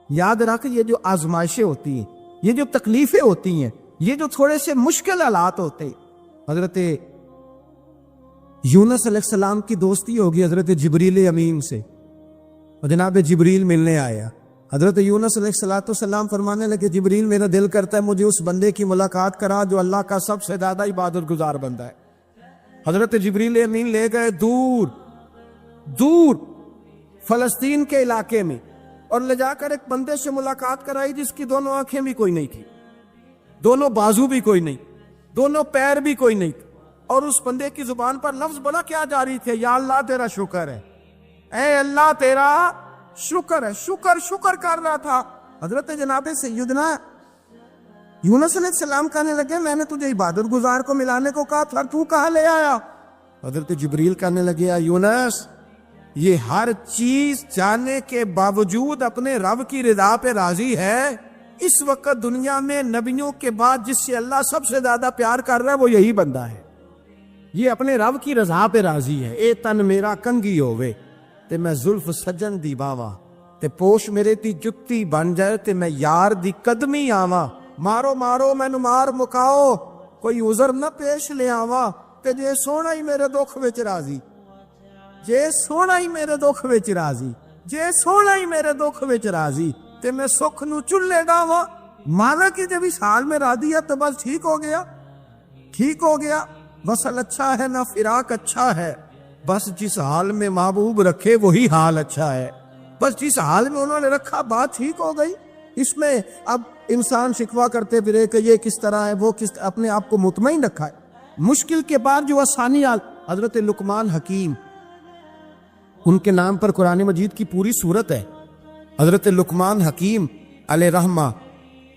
یاد رکھ یہ جو آزمائشیں ہوتی ہیں، یہ جو تکلیفیں ہوتی ہیں، یہ جو تھوڑے سے مشکل حالات ہوتے ہیں، حضرت یونس علیہ السلام کی دوستی ہوگی حضرت جبریل امین سے، اور جناب جبریل ملنے آیا۔ حضرت یونس علیہ السلام فرمانے لگے جبریل میرا دل کرتا ہے مجھے اس بندے کی ملاقات کرا جو اللہ کا سب سے زیادہ عبادت گزار بندہ ہے۔ حضرت جبریل امین لے گئے دور دور فلسطین کے علاقے میں، اور لے جا کر ایک بندے سے ملاقات کرائی جس کی دونوں آنکھیں بھی کوئی نہیں تھی، دونوں بازو بھی کوئی نہیں، دونوں پیر بھی کوئی نہیں، اور اس بندے کی زبان پر لفظ بڑا کیا جاری تھے، یا اللہ تیرا شکر ہے، اے اللہ تیرا شکر ہے، شکر کر رہا تھا۔ حضرت جناب سیدنا یونس علیہ السلام کہنے لگے میں نے تجھے عبادت گزار کو ملانے کو کہا تھا، تو کہاں لے آیا؟ حضرت جبریل کہنے لگے یونس یہ ہر چیز جاننے کے باوجود اپنے رب کی رضا پہ راضی ہے۔ اس وقت دنیا میں نبیوں کے بعد جس سے اللہ سب سے زیادہ پیار کر رہا ہے وہ یہی بندہ ہے، یہ اپنے رب کی رضا پہ راضی ہے۔ اے تن میرا کنگھی ہووے تے میں زلف سجن دی باواں، تے پوش میرے دی جتی بن جائے تے میں یار دی قدمی آواں، مارو مارو مینو مار مکاؤ کوئی عذر نہ پیش لے آواں، تے جے سونا ہی میرے دکھ وچ راضی، جے سونا ہی میرے دکھ وچ راضی، جے سونا ہی میرے دکھ وچ راضی، تے میں سکھ نو چلے ڈاواں۔ مانا کہ جب اس حال میں راضی ہے تو بس ٹھیک ہو گیا، ٹھیک ہو گیا، وصل اچھا ہے نہ فراق اچھا ہے، بس جس حال میں محبوب رکھے وہی حال اچھا ہے، بس جس حال میں انہوں نے رکھا بات ٹھیک ہو گئی۔ اس میں اب انسان شکوہ کرتے پھرے کہ یہ کس طرح ہے وہ کس، اپنے آپ کو مطمئن رکھا ہے۔ مشکل کے بعد جو آسانی حضرت لقمان حکیم، ان کے نام پر قرآن مجید کی پوری سورت ہے۔ حضرت لقمان حکیم علیہ رحمہ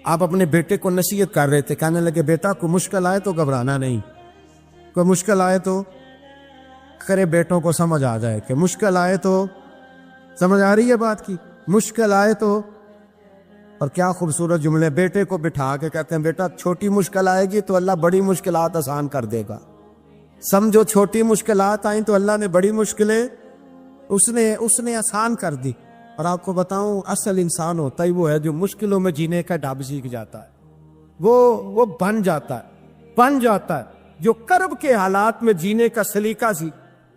آپ اپنے بیٹے کو نصیحت کر رہے تھے، کہنے لگے بیٹا کوئی مشکل آئے تو گھبرانا نہیں، کوئی مشکل آئے تو کرے بیٹوں کو سمجھ آ جائے کہ مشکل آئے تو، سمجھ آ رہی ہے بات کی، مشکل آئے تو۔ اور کیا خوبصورت جملے، بیٹے کو بٹھا کے کہتے ہیں بیٹا چھوٹی مشکل آئے گی تو اللہ بڑی مشکلات آسان کر دے گا، سمجھو چھوٹی مشکلات آئیں تو اللہ نے بڑی مشکلیں اس نے آسان کر دی۔ اور آپ کو بتاؤں اصل انسان ہوتا ہی وہ ہے جو مشکلوں میں جینے کا ڈھب سیکھ جاتا ہے، وہ بن جاتا ہے جو کرب کے حالات میں جینے کا سلیقہ سی۔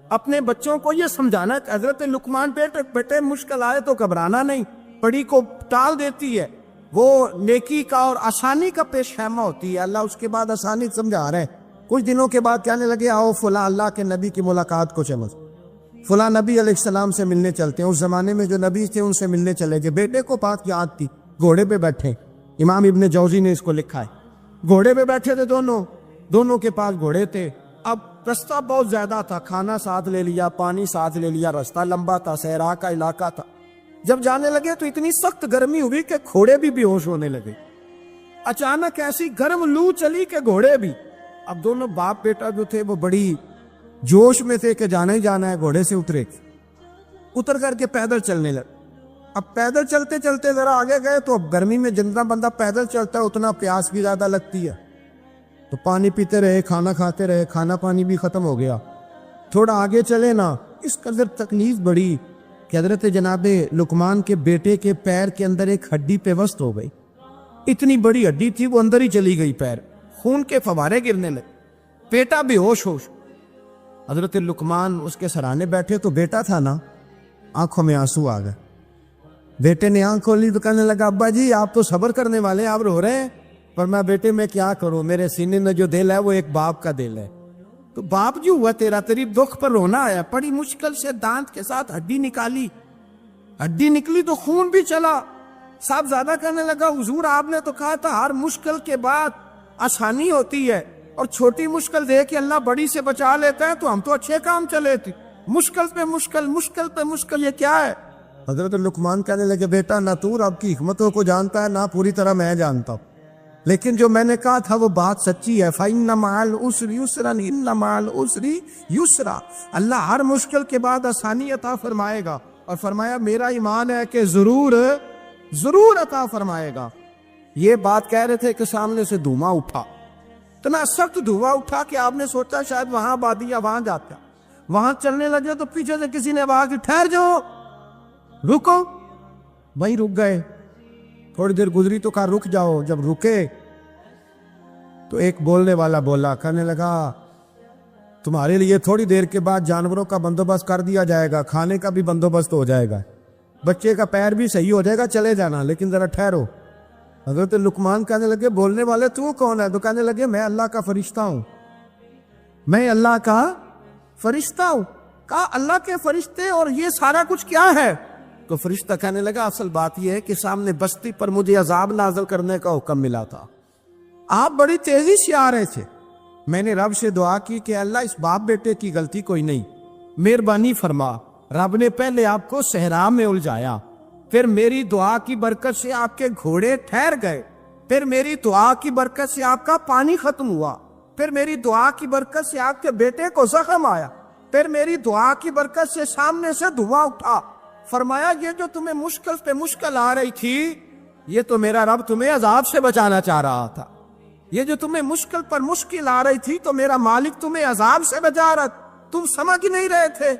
اپنے بچوں کو یہ سمجھانا کہ حضرت لقمان بیٹے مشکل آئے تو گھبرانا نہیں، بڑی کو ٹال دیتی ہے، وہ نیکی کا اور آسانی کا پیش خیمہ ہوتی ہے۔ اللہ اس کے بعد آسانی سمجھا رہے ہیں۔ کچھ دنوں کے بعد کہنے لگے آؤ فلاں اللہ کے نبی کی ملاقات کو چمچ، فلاں نبی علیہ السلام سے ملنے چلتے ہیں۔ اس زمانے میں جو نبی تھے ان سے ملنے چلے گئے، بیٹے کو بات یاد تھی، گھوڑے پہ بیٹھے، امام ابن جوزی نے اس کو لکھا ہے، گھوڑے پہ بیٹھے تھے دونوں کے پاس گھوڑے تھے۔ اب رستہ بہت زیادہ تھا، کھانا ساتھ لے لیا، پانی ساتھ لے لیا، رستہ لمبا تھا، صحرا کا علاقہ تھا۔ جب جانے لگے تو اتنی سخت گرمی ہوئی کہ گھوڑے بھی بے ہوش ہونے لگے، اچانک ایسی گرم لو چلی کہ گھوڑے بھی۔ اب دونوں باپ بیٹا جو تھے وہ بڑی جوش میں تھے کہ جانا ہی جانا ہے، گھوڑے سے اتر کر کے پیدل چلنے لگے۔ اب پیدل چلتے چلتے ذرا آگے گئے تو اب گرمی میں جتنا بندہ پیدل چلتا ہے اتنا پیاس بھی زیادہ لگتی ہے، تو پانی پیتے رہے، کھانا کھاتے رہے، کھانا پانی بھی ختم ہو گیا۔ تھوڑا آگے چلے نا، اس قدر تکلیف بڑی کہ حضرت جناب لقمان کے بیٹے کے پیر کے اندر ایک ہڈی پیوست ہو گئی، اتنی بڑی ہڈی تھی وہ اندر ہی چلی گئی، پیر خون کے فوارے گرنے لگے، بیٹا بے ہوش۔ حضرت لقمان اس کے سرانے بیٹھے تو بیٹا تھا نا، آنکھوں میں آنسو آ گئے۔ بیٹے نے آنکھ کھولی تو کہنے لگا ابا جی آپ تو صبر کرنے والے، آپ رو رہے ہیں۔ پر میں بیٹے میں کیا کروں، میرے سینے میں جو دل ہے وہ ایک باپ کا دل ہے، تو باپ جو ہوا تیری دکھ پر رونا آیا۔ بڑی مشکل سے دانت کے ساتھ ہڈی نکالی، ہڈی نکلی تو خون بھی چلا۔ صاحب زیادہ کہنے لگا حضور آپ نے تو کہا تھا ہر مشکل کے بعد آسانی ہوتی ہے، اور چھوٹی مشکل دے کے اللہ بڑی سے بچا لیتا ہے، تو ہم تو اچھے کام چلے تھے، مشکل پہ مشکل یہ کیا ہے؟ حضرت لقمان کہنے لگے بیٹا نہ تو رب کی حکمتوں کو جانتا ہے نہ پوری طرح میں جانتا ہوں، لیکن جو میں نے کہا تھا وہ بات سچی ہے۔ فَإِنَّ مَعَ الْعُسْرِ يُسْرًا إِنَّ مَعَ الْعُسْرِ يُسْرًا، اللہ ہر مشکل کے بعد آسانی عطا فرمائے گا، اور فرمایا میرا ایمان ہے کہ ضرور عطا فرمائے گا۔ یہ بات کہہ رہے تھے کہ سامنے سے دھواں اٹھا، اتنا سخت دھواں اٹھا کہ آپ نے سوچا شاید وہاں آبادی ہے، وہاں جاتا، وہاں چلنے لگے تو پیچھے سے کسی نے آواز دی ٹھہر جاؤ، رکو، وہیں رک گئے۔ تھوڑی دیر گزری تو کہا رک جاؤ. جب رکے تو ایک بولنے والا بولا, کہنے لگا تمہارے لیے تھوڑی دیر کے بعد جانوروں کا بندوبست کر دیا جائے گا, کھانے کا بھی بندوبست ہو جائے گا, بچے کا پیر بھی صحیح ہو جائے گا, چلے جانا, لیکن ذرا ٹھہرو. حضرت لقمان کہنے لگے بولنے والے تو کون ہے؟ تو کہنے لگے میں اللہ کا فرشتہ ہوں, میں اللہ کا فرشتہ ہوں. کہا اللہ کے فرشتے اور یہ سارا کچھ کیا ہے؟ تو فرشتہ کہنے لگا اصل بات یہ ہے کہ سامنے بستی پر مجھے عذاب نازل کرنے کا حکم ملا تھا, آپ بڑی تیزی سے آ رہے تھے, میں نے رب سے دعا کی کہ اللہ اس باپ بیٹے کی غلطی کوئی نہیں, مہربانی فرما. رب نے پہلے آپ کو صحرا میں الجھایا, پھر میری دعا کی برکت سے آپ کے گھوڑے ٹھہر گئے, پھر میری دعا کی برکت سے آپ کا پانی ختم ہوا, پھر میری دعا کی برکت سے آپ کے بیٹے کو زخم آیا, پھر میری دعا کی برکت سے سامنے سے دھواں اٹھا. فرمایا یہ جو تمہیں مشکل پہ مشکل آ رہی تھی, یہ تو میرا رب تمہیں عذاب سے بچانا چاہ رہا تھا. یہ جو تمہیں مشکل پر مشکل آ رہی تھی تو میرا مالک تمہیں عذاب سے بچا رہا, تم سمجھ نہیں رہے تھے.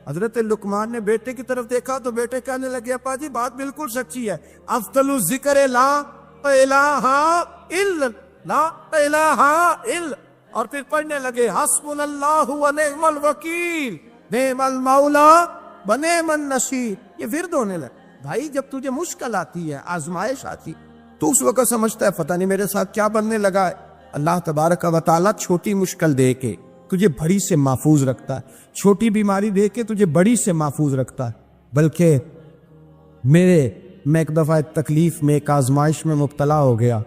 حضرت لقمان نے بیٹے کی طرف دیکھا تو بیٹے کہنے لگے ابا جی بات بالکل سچی ہے, افضل الذکر لا الہ الا لا الہ الا, اور پھر پڑھنے لگے حسبنا اللہ و نعم الوکیل نعم المولا و نعم النصیر. یہ ورد ہونے لگا. بھائی جب تجھے مشکل آتی ہے, آزمائش آتی, تو اس وقت سمجھتا ہے پتہ نہیں میرے ساتھ کیا بننے لگا ہے. اللہ تبارک و تعالیٰ چھوٹی مشکل دے کے تجھے بڑی سے محفوظ رکھتا ہے, چھوٹی بیماری دے کے تجھے بڑی سے محفوظ رکھتا ہے. بلکہ میں ایک دفعہ تکلیف میں, ایک آزمائش میں مبتلا ہو گیا,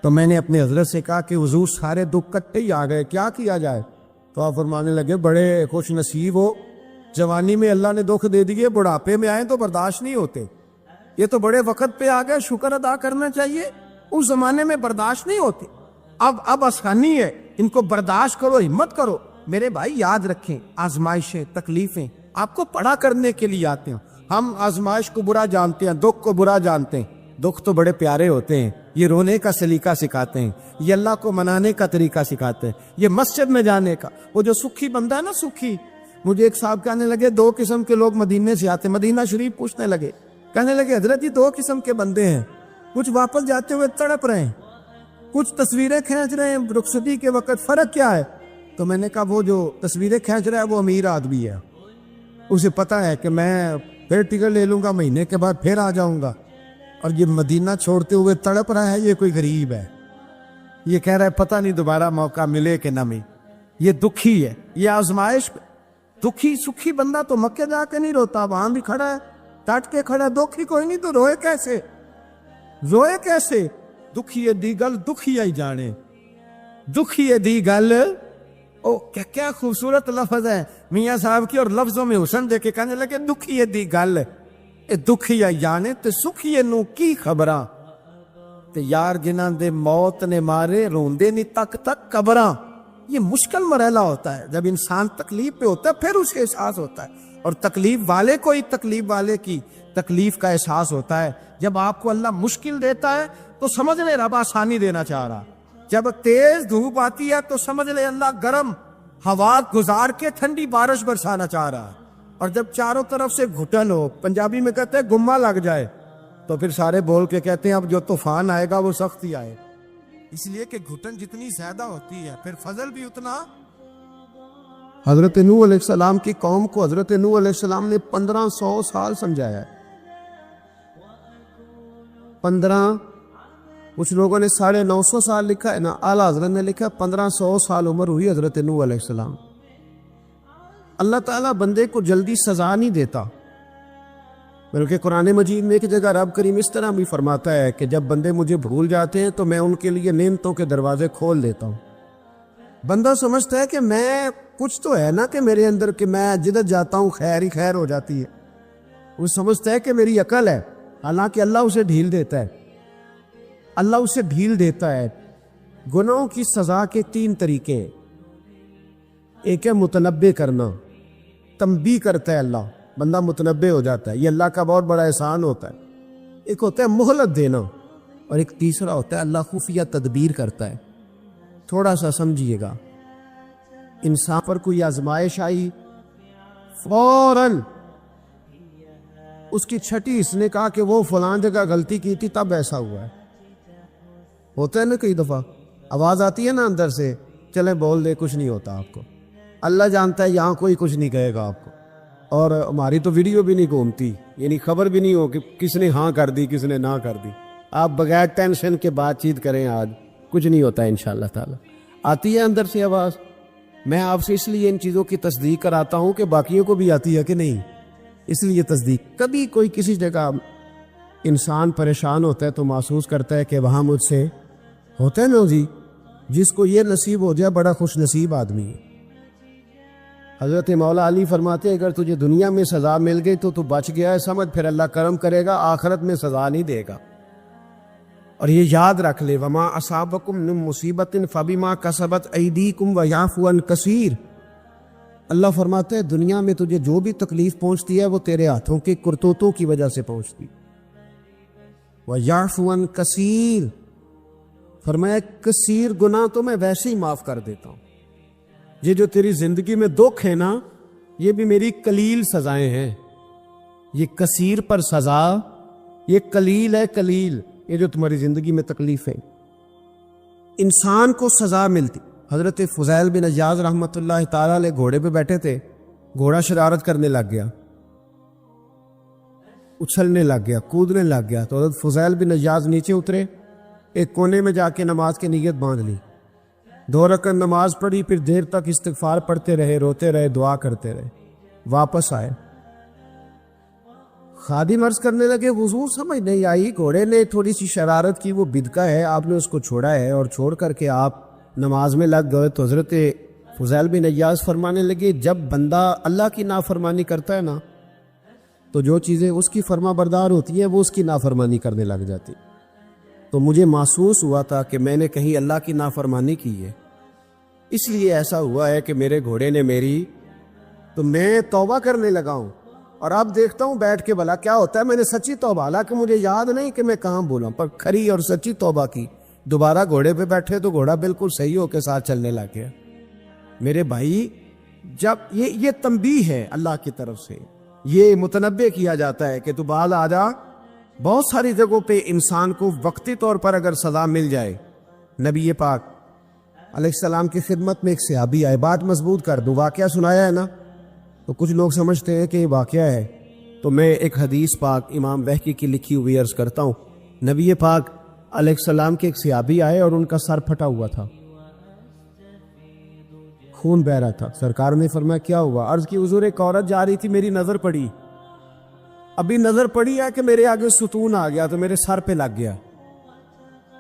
تو میں نے اپنے حضرت سے کہا کہ حضور سارے دکھ کٹے ہی آ گئے, کیا کیا جائے؟ تو آپ فرمانے لگے بڑے خوش نصیب ہو, جوانی میں اللہ نے دکھ دے دیے, بڑھاپے میں آئے تو برداشت نہیں ہوتے. یہ تو بڑے وقت پہ آ گئے, شکر ادا کرنا چاہیے, اس زمانے میں برداشت نہیں ہوتے. اب آسانی ہے, ان کو برداشت کرو, ہمت کرو. میرے بھائی یاد رکھیں, آزمائشیں تکلیفیں آپ کو پڑھا کرنے کے لیے آتے ہیں. ہم آزمائش کو برا جانتے ہیں, دکھ کو برا جانتے ہیں. دکھ تو بڑے پیارے ہوتے ہیں, یہ رونے کا سلیقہ سکھاتے ہیں, یہ اللہ کو منانے کا طریقہ سکھاتے ہیں, یہ مسجد میں جانے کا. وہ جو سکھی بندہ ہے نا, سکھی, مجھے ایک صاحب کہنے لگے دو قسم کے لوگ مدینے سے آتے, مدینہ شریف پوچھنے لگے, کہنے لگے حضرت جی دو قسم کے بندے ہیں, کچھ واپس جاتے ہوئے تڑپ رہے ہیں, کچھ تصویریں کھینچ رہے ہیں رخصتی کے وقت, فرق کیا ہے؟ تو میں نے کہا وہ جو تصویریں کھینچ رہا ہے وہ امیر آدمی ہے, اسے پتا ہے کہ میں پھر ٹکٹ لے لوں گا, مہینے کے بعد پھر آ جاؤں گا, اور یہ مدینہ چھوڑتے ہوئے تڑپ رہا ہے, یہ کوئی غریب ہے, یہ کہہ رہا ہے پتہ نہیں دوبارہ موقع ملے کہ نہ ملے. یہ دکھی ہے, یہ آزمائش. دکھی سکھی بندہ تو مکے جا کے نہیں روتا, وہاں بھی کھڑا ہے, ڈٹ کے کھڑا ہے. دکھی کوئی نہیں تو روئے کیسے, روئے کیسے؟ دکھی دی گل دکھی ہی جانے, دکھی دی گل. او کیا خوبصورت لفظ ہے میاں صاحب کی, اور لفظوں میں حسن دے کے کہنے لگے دکھی دی گل, اے دکھی ہی جانے تے سکھی نو کی خبراں, تے یار جنہاں دے موت نے مارے روندے نہیں تک تک قبراں. یہ مشکل مرحلہ ہوتا ہے, جب انسان تکلیف پہ ہوتا ہے پھر اسے احساس ہوتا ہے, اور تکلیف والے کو ہی تکلیف والے کی تکلیف کا احساس ہوتا ہے. جب آپ کو اللہ مشکل دیتا ہے تو سمجھ لے رب آسانی دینا چاہ رہا, جب تیز دھوپ آتی ہے تو سمجھ لے اللہ گرم ہوا گزار کے ٹھنڈی بارش برسانا چاہ رہا ہے, اور جب چاروں طرف سے گھٹن ہو, پنجابی میں کہتے ہیں گما لگ جائے, تو پھر سارے بول کے کہتے ہیں اب جو طوفان آئے گا وہ سخت ہی آئے, اس لیے کہ گھٹن جتنی زیادہ ہوتی ہے پھر فضل بھی اتنا. حضرت نوح علیہ السلام کی قوم کو حضرت نوح علیہ السلام نے 1500 سال سمجھایا ہے. 15, کچھ لوگوں نے 950 سال لکھا ہے نا, اعلیٰ حضرت نے لکھا 1500 سال عمر ہوئی حضرت نوح علیہ السلام. اللہ تعالیٰ بندے کو جلدی سزا نہیں دیتا, بلکہ قرآن مجید میں ایک جگہ رب کریم اس طرح بھی فرماتا ہے کہ جب بندے مجھے بھول جاتے ہیں تو میں ان کے لیے نعمتوں کے دروازے کھول دیتا ہوں. بندہ سمجھتا ہے کہ میں کچھ تو ہے نا کہ میرے اندر, کہ میں جدھر جاتا ہوں خیر ہی خیر ہو جاتی ہے. وہ سمجھتا ہے کہ میری عقل ہے, حالانکہ اللہ اسے ڈھیل دیتا ہے, اللہ اسے ڈھیل دیتا ہے. گناہوں کی سزا کے 3 طریقے, ایک ہے متنبع کرنا, تنبیہ کرتا ہے اللہ, بندہ متنبع ہو جاتا ہے, یہ اللہ کا بہت بڑا احسان ہوتا ہے. ایک ہوتا ہے مہلت دینا, اور ایک تیسرا ہوتا ہے اللہ خفیہ تدبیر کرتا ہے. تھوڑا سا سمجھیے گا, انسان پر کوئی آزمائش آئی, فوراً اس کی چھٹی اس نے کہا کہ وہ فلاں جگہ غلطی کی تھی تب ایسا ہوا ہے. ہوتا ہے نا کئی دفعہ آواز آتی ہے نا اندر سے، چلے بول دے کچھ نہیں ہوتا آپ کو. اللہ جانتا ہے یہاں کوئی کچھ نہیں کہے گا آپ کو. اور ہماری تو ویڈیو بھی نہیں گھومتی، یعنی خبر بھی نہیں ہو کہ کس نے ہاں کر دی کس نے نہ کر دی. آپ بغیر ٹینشن کے بات چیت کریں، آج کچھ نہیں ہوتا ہے انشاءاللہ تعالی. آتی ہے اندر سے آواز. میں آپ سے اس لیے ان چیزوں کی تصدیق کراتا ہوں کہ باقیوں کو بھی آتی ہے کہ نہیں، اس لیے تصدیق. کبھی کوئی کسی جگہ انسان پریشان ہوتا ہے تو محسوس کرتا ہے کہ وہاں مجھ سے ہوتا ہے نا جی، جس کو یہ نصیب ہو جائے بڑا خوش نصیب آدمی ہے. حضرت مولا علی فرماتے ہیں اگر تجھے دنیا میں سزا مل گئی تو بچ گیا ہے، سمجھ پھر اللہ کرم کرے گا، آخرت میں سزا نہیں دے گا. اور یہ یاد رکھ لے، وما اصابکم من مصیبت فبما کسبت ایدیکم ویعفو عن کثیر. اللہ فرماتے ہیں دنیا میں تجھے جو بھی تکلیف پہنچتی ہے وہ تیرے ہاتھوں کے کرتوتوں کی وجہ سے پہنچتی. ویعفو عن کثیر، فرمایا کثیر گناہ تو میں ویسے ہی معاف کر دیتا ہوں. یہ جو تیری زندگی میں دکھ ہے نا، یہ بھی میری قلیل سزائیں ہیں. یہ کثیر پر سزا، یہ قلیل ہے، قلیل یہ جو تمہاری زندگی میں تکلیف ہے. انسان کو سزا ملتی. حضرت فضیل بن عیاض رحمۃ اللہ تعالی علیہ گھوڑے پہ بیٹھے تھے، گھوڑا شرارت کرنے لگ گیا، اچھلنے لگ گیا، کودنے لگ گیا. تو حضرت فضیل بن عیاض نیچے اترے، ایک کونے میں جا کے نماز کی نیت باندھ لی، 2 رکعت نماز پڑھی، پھر دیر تک استغفار پڑھتے رہے، روتے رہے، دعا کرتے رہے. واپس آئے، خادم عرض کرنے لگے حضور سمجھ نہیں آئی، گھوڑے نے تھوڑی سی شرارت کی، وہ بدکا ہے، آپ نے اس کو چھوڑا ہے اور چھوڑ کر کے آپ نماز میں لگ گئے. تو حضرت فضیل بن عیاض فرمانے لگے جب بندہ اللہ کی نافرمانی کرتا ہے نا تو جو چیزیں اس کی فرما بردار ہوتی ہیں وہ اس کی نافرمانی کرنے لگ جاتی. تو مجھے محسوس ہوا تھا کہ میں نے کہیں اللہ کی نافرمانی کی ہے، اس لیے ایسا ہوا ہے کہ میرے گھوڑے نے میری، تو میں توبہ کرنے لگا ہوں. اور اب دیکھتا ہوں بیٹھ کے بھلا کیا ہوتا ہے. میں نے سچی توبہ، حالانکہ مجھے یاد نہیں کہ میں کہاں بولا، پر کھری اور سچی توبہ کی. دوبارہ گھوڑے پہ بیٹھے تو گھوڑا بالکل صحیح ہو کے ساتھ چلنے لگ گیا. میرے بھائی جب یہ تنبیہ ہے اللہ کی طرف سے، یہ متنبہ کیا جاتا ہے کہ تو بعد آ جا. بہت ساری جگہوں پہ انسان کو وقتی طور پر اگر سزا مل جائے، نبی پاک علیہ السلام کی خدمت میں ایک صحابی آئے، بات مضبوط کر دوں، واقعہ سنایا ہے نا تو کچھ لوگ سمجھتے ہیں کہ یہ واقعہ ہے، تو میں ایک حدیث پاک امام بہقی کی لکھی ہوئی عرض کرتا ہوں. نبی پاک علیہ السلام کے ایک صحابی آئے اور ان کا سر پھٹا ہوا تھا، خون بہ رہا تھا. سرکار نے فرمایا کیا ہوا؟ عرض کی حضور ایک عورت جا رہی تھی، میری نظر پڑی، ابھی نظر پڑی ہے کہ میرے آگے ستون آ گیا تو میرے سر پہ لگ گیا.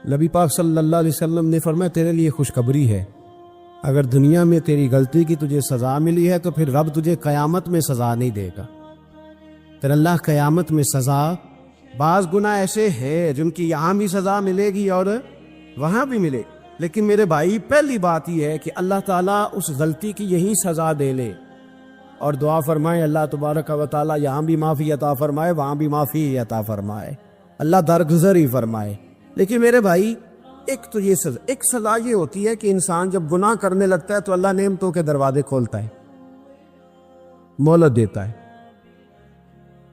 نبی پاک صلی اللہ علیہ وسلم نے فرمایا تیرے لیے خوشخبری ہے، اگر دنیا میں تیری غلطی کی تجھے سزا ملی ہے تو پھر رب تجھے قیامت میں سزا نہیں دے گا. پھر اللہ قیامت میں سزا، بعض گناہ ایسے ہیں جن کی یہاں بھی سزا ملے گی اور وہاں بھی ملے، لیکن میرے بھائی پہلی بات یہ ہے کہ اللہ تعالیٰ اس غلطی کی یہی سزا دے لے. اور دعا فرمائے اللہ تبارک و تعالیٰ یہاں بھی معافی عطا فرمائے، وہاں بھی معافی عطا فرمائے، اللہ درگزر ہی فرمائے. لیکن میرے بھائی ایک تو یہ سزا، ایک سزا یہ ہوتی ہے کہ انسان جب گناہ کرنے لگتا ہے تو اللہ نعمتوں کے دروازے کھولتا ہے، مہلت دیتا ہے.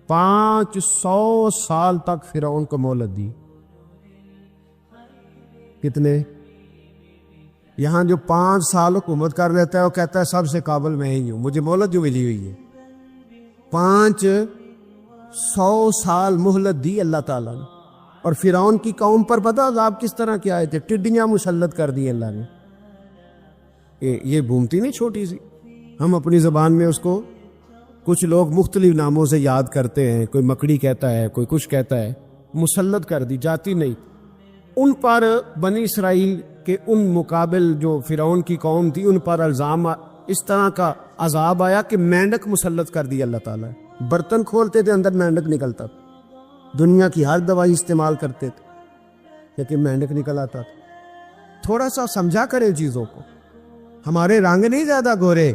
500 سال تک فرعون کو مہلت دی. کتنے؟ یہاں جو 5 سال حکومت کر لیتا ہے وہ کہتا ہے سب سے قابل میں ہی ہوں، مجھے مہلت جو ملی ہوئی ہے. 500 سال مہلت دی اللہ تعالیٰ نے. اور فرعون کی قوم پر پتہ عذاب کس طرح کیا آئے تھے؟ ٹڈیاں مسلط کر دی اللہ نے. یہ بھومتی نہیں چھوٹی سی، ہم اپنی زبان میں اس کو کچھ لوگ مختلف ناموں سے یاد کرتے ہیں، کوئی مکڑی کہتا ہے، کوئی کچھ کہتا ہے. مسلط کر دی، جاتی نہیں. ان پر بنی اسرائیل کے ان مقابل جو فرعون کی قوم تھی ان پر الزام اس طرح کا عذاب آیا کہ مینڈک مسلط کر دی اللہ تعالیٰ. برتن کھولتے تھے اندر مینڈک نکلتا تھا، دنیا کی ہر دوائی استعمال کرتے تھے لیکن مینڈک نکل آتا تھا. تھوڑا سا سمجھا کریں چیزوں کو. ہمارے رنگ نہیں زیادہ گورے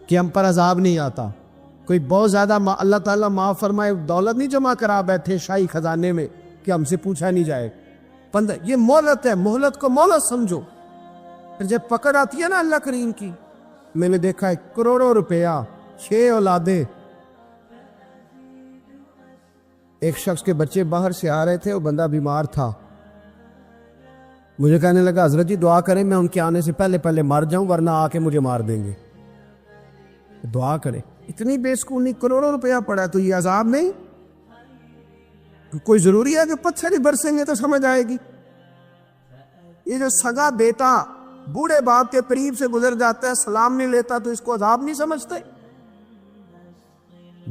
کہ ہم پر عذاب نہیں آتا. کوئی بہت زیادہ اللہ تعالیٰ معاف فرمائے دولت نہیں جمع کرا بیٹھے شاہی خزانے میں کہ ہم سے پوچھا نہیں جائے. یہ مہلت ہے، مہلت کو مہلت سمجھو. پھر جب پکڑ آتی ہے نا اللہ کریم کی، میں نے دیکھا ہے کروڑوں روپیہ، 6 اولادیں، ایک شخص کے بچے باہر سے آ رہے تھے، وہ بندہ بیمار تھا، مجھے کہنے لگا حضرت جی دعا کریں میں ان کے آنے سے پہلے مر جاؤں ورنہ آ کے مجھے مار دیں گے، دعا کریں۔ اتنی بے سکونی، کروڑوں روپیہ پڑا تو یہ عذاب نہیں؟ کوئی ضروری ہے کہ پتھر ہی برسیں گے تو سمجھ آئے گی؟ یہ جو سگا بیٹا بوڑھے باپ کے قریب سے گزر جاتا ہے، سلام نہیں لیتا، تو اس کو عذاب نہیں سمجھتے؟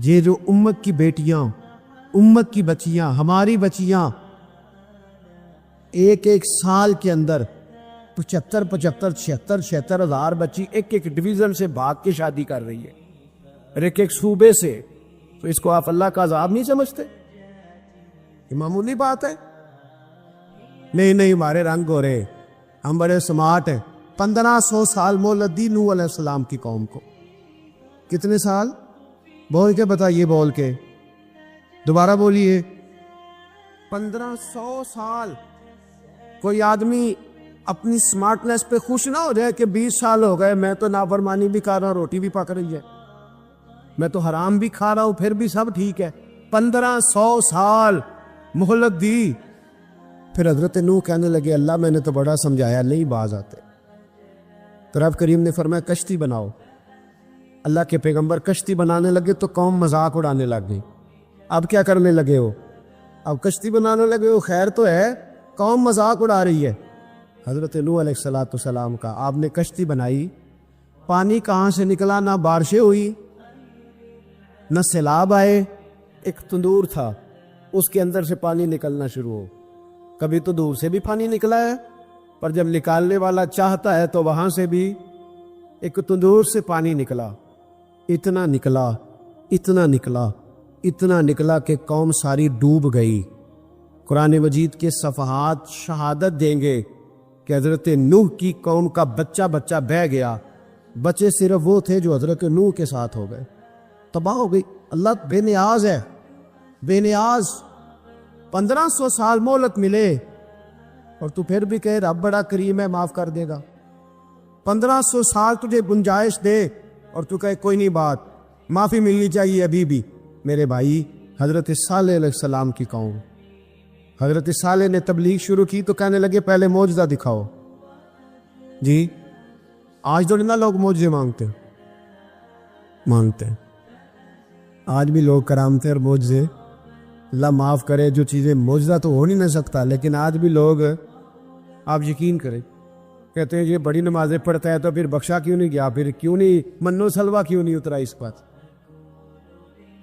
یہ جو امت کی بیٹیاں، امت کی بچیاں، ہماری بچیاں ایک سال کے اندر 75,000 ہزار بچی ایک ڈویژن سے بھاگ کے شادی کر رہی ہے، اور ایک صوبے سے، تو اس کو آپ اللہ کا عذاب نہیں سمجھتے؟ یہ معمولی بات ہے؟ نہیں ہمارے رنگ ہو رہے، ہم بڑے سمارٹ ہیں۔ 1500 سال مہلت دی نوح علیہ السلام کی قوم کو۔ کتنے سال؟ بول کے بتائیے، بول کے دوبارہ بولیے۔ 1500 سال۔ کوئی آدمی اپنی سمارٹنس پہ خوش نہ ہو جائے کہ 20 سال ہو گئے، میں تو نافرمانی بھی کھا رہا ہوں، روٹی بھی پک رہی ہے، میں تو حرام بھی کھا رہا ہوں، پھر بھی سب ٹھیک ہے۔ 1500 سال مہلت دی۔ پھر حضرت نوح کہنے لگے اللہ میں نے تو بڑا سمجھایا، نہیں باز آتے۔ تو رب کریم نے فرمایا کشتی بناؤ۔ اللہ کے پیغمبر کشتی بنانے لگے تو قوم مذاق اڑانے لگ گئی۔ اب کیا کرنے لگے ہو؟ اب کشتی بنانے لگے ہو، خیر تو ہے، قوم مذاق اڑا رہی ہے۔ حضرت نوح علیہ السلام کا آپ نے کشتی بنائی، پانی کہاں سے نکلا؟ نہ بارشیں ہوئی، نہ سیلاب آئے، ایک تندور تھا اس کے اندر سے پانی نکلنا شروع ہو۔ کبھی تو دور سے بھی پانی نکلا ہے، پر جب نکالنے والا چاہتا ہے تو وہاں سے بھی ایک تندور سے پانی نکلا۔ اتنا نکلا کہ قوم ساری ڈوب گئی۔ قرآن مجید کے صفحات شہادت دیں گے کہ حضرت نوح کی قوم کا بچہ بہ گیا، بچے صرف وہ تھے جو حضرت نوح کے ساتھ ہو گئے، تباہ ہو گئی۔ اللہ بے نیاز ہے، بے نیاز۔ 1500 سال مہلت ملے اور تو پھر بھی کہے رب بڑا کریم ہے، معاف کر دے گا۔ 1500 سال تجھے گنجائش دے اور تو کہے کوئی نہیں، بات معافی ملنی چاہیے ابھی بھی۔ میرے بھائی، حضرت صالح علیہ السلام کی قوم، حضرت صالح نے تبلیغ شروع کی تو کہنے لگے پہلے معجزہ دکھاؤ۔ جی آج تو نہ لوگ معجزے مانگتے ہیں، آج بھی لوگ کرامتیں اور معجزے، اللہ معاف کرے، جو چیزیں معجزہ تو ہو نہیں سکتا، لیکن آج بھی لوگ، آپ یقین کریں، کہتے ہیں یہ بڑی نمازیں پڑھتا ہے تو پھر بخشا کیوں نہیں گیا، پھر کیوں نہیں منو سلوا کیوں نہیں اترا اس بات،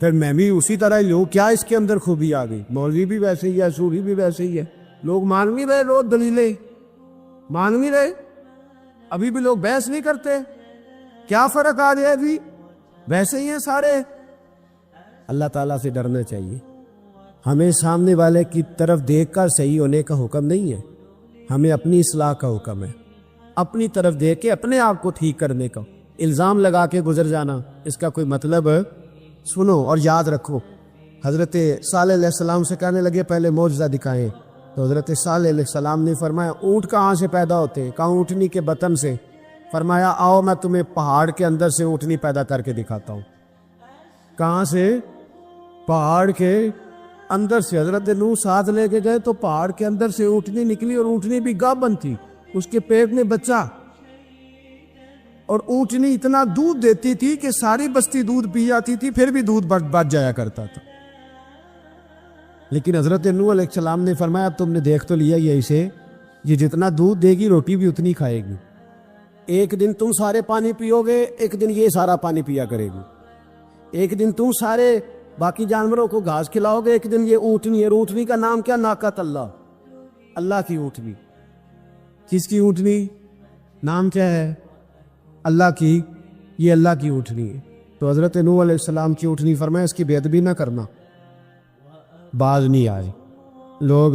پھر میں بھی اسی طرح ہی ہوں، کیا اس کے اندر خوبی آ گئی؟ مولوی بھی ویسے ہی ہے، صوفی بھی ویسے ہی ہے، لوگ مان بھی رہے، روز دلیلیں مان بھی رہے، ابھی بھی لوگ بحث نہیں کرتے، کیا فرق آ جائے؟ ابھی ویسے ہی ہیں سارے۔ اللہ تعالیٰ سے ڈرنا چاہیے۔ ہمیں سامنے والے کی طرف دیکھ کر صحیح ہونے کا حکم نہیں ہے، ہمیں اپنی اصلاح کا حکم ہے، اپنی طرف دیکھ کے اپنے آپ کو ٹھیک کرنے کا۔ الزام لگا کے گزر جانا، اس کا کوئی مطلب؟ سنو اور یاد رکھو، حضرت صالح علیہ السلام سے کہنے لگے پہلے معجزہ دکھائیں، تو حضرت صالح علیہ السلام نے فرمایا اونٹ کہاں سے پیدا ہوتے ہیں؟ کہا اونٹنی کے بطن سے۔ فرمایا آؤ میں تمہیں پہاڑ کے اندر سے اونٹنی پیدا کر کے دکھاتا ہوں۔ کہاں سے؟ پہاڑ کے اندر سے۔ حضرت نوح ساتھ لے کے گئے تو پہاڑ کے اندر سے اونٹنی نکلی، اور اونٹنی بھی گابن تھی، اس کے پیٹ میں بچہ، اور اونٹنی اتنا دودھ دیتی تھی کہ ساری بستی دودھ پی جاتی تھی، پھر بھی دودھ بچ جایا کرتا تھا۔ لیکن حضرت نوح علیہ السلام نے فرمایا اب تم نے دیکھ تو لیا یہ اسے، یہ جتنا دودھ دے گی روٹی بھی اتنی کھائے گی، ایک دن تم سارے پانی پیو گے، ایک دن یہ سارا پانی پیا کرے گی، ایک دن تم سارے باقی جانوروں کو گھاس کھلاؤ گے، ایک دن یہ اونٹنی ہے۔ اونٹنی کا نام کیا؟ ناقۃ اللہ، اللہ کی اونٹنی۔ کس کی اونٹنی؟ نام کیا ہے؟ اللہ کی، یہ اللہ کی اونٹنی ہے۔ تو حضرت نوح علیہ السلام کی اونٹنی، فرمایا اس کی بے ادبی نہ کرنا۔ باز نہیں آئے لوگ،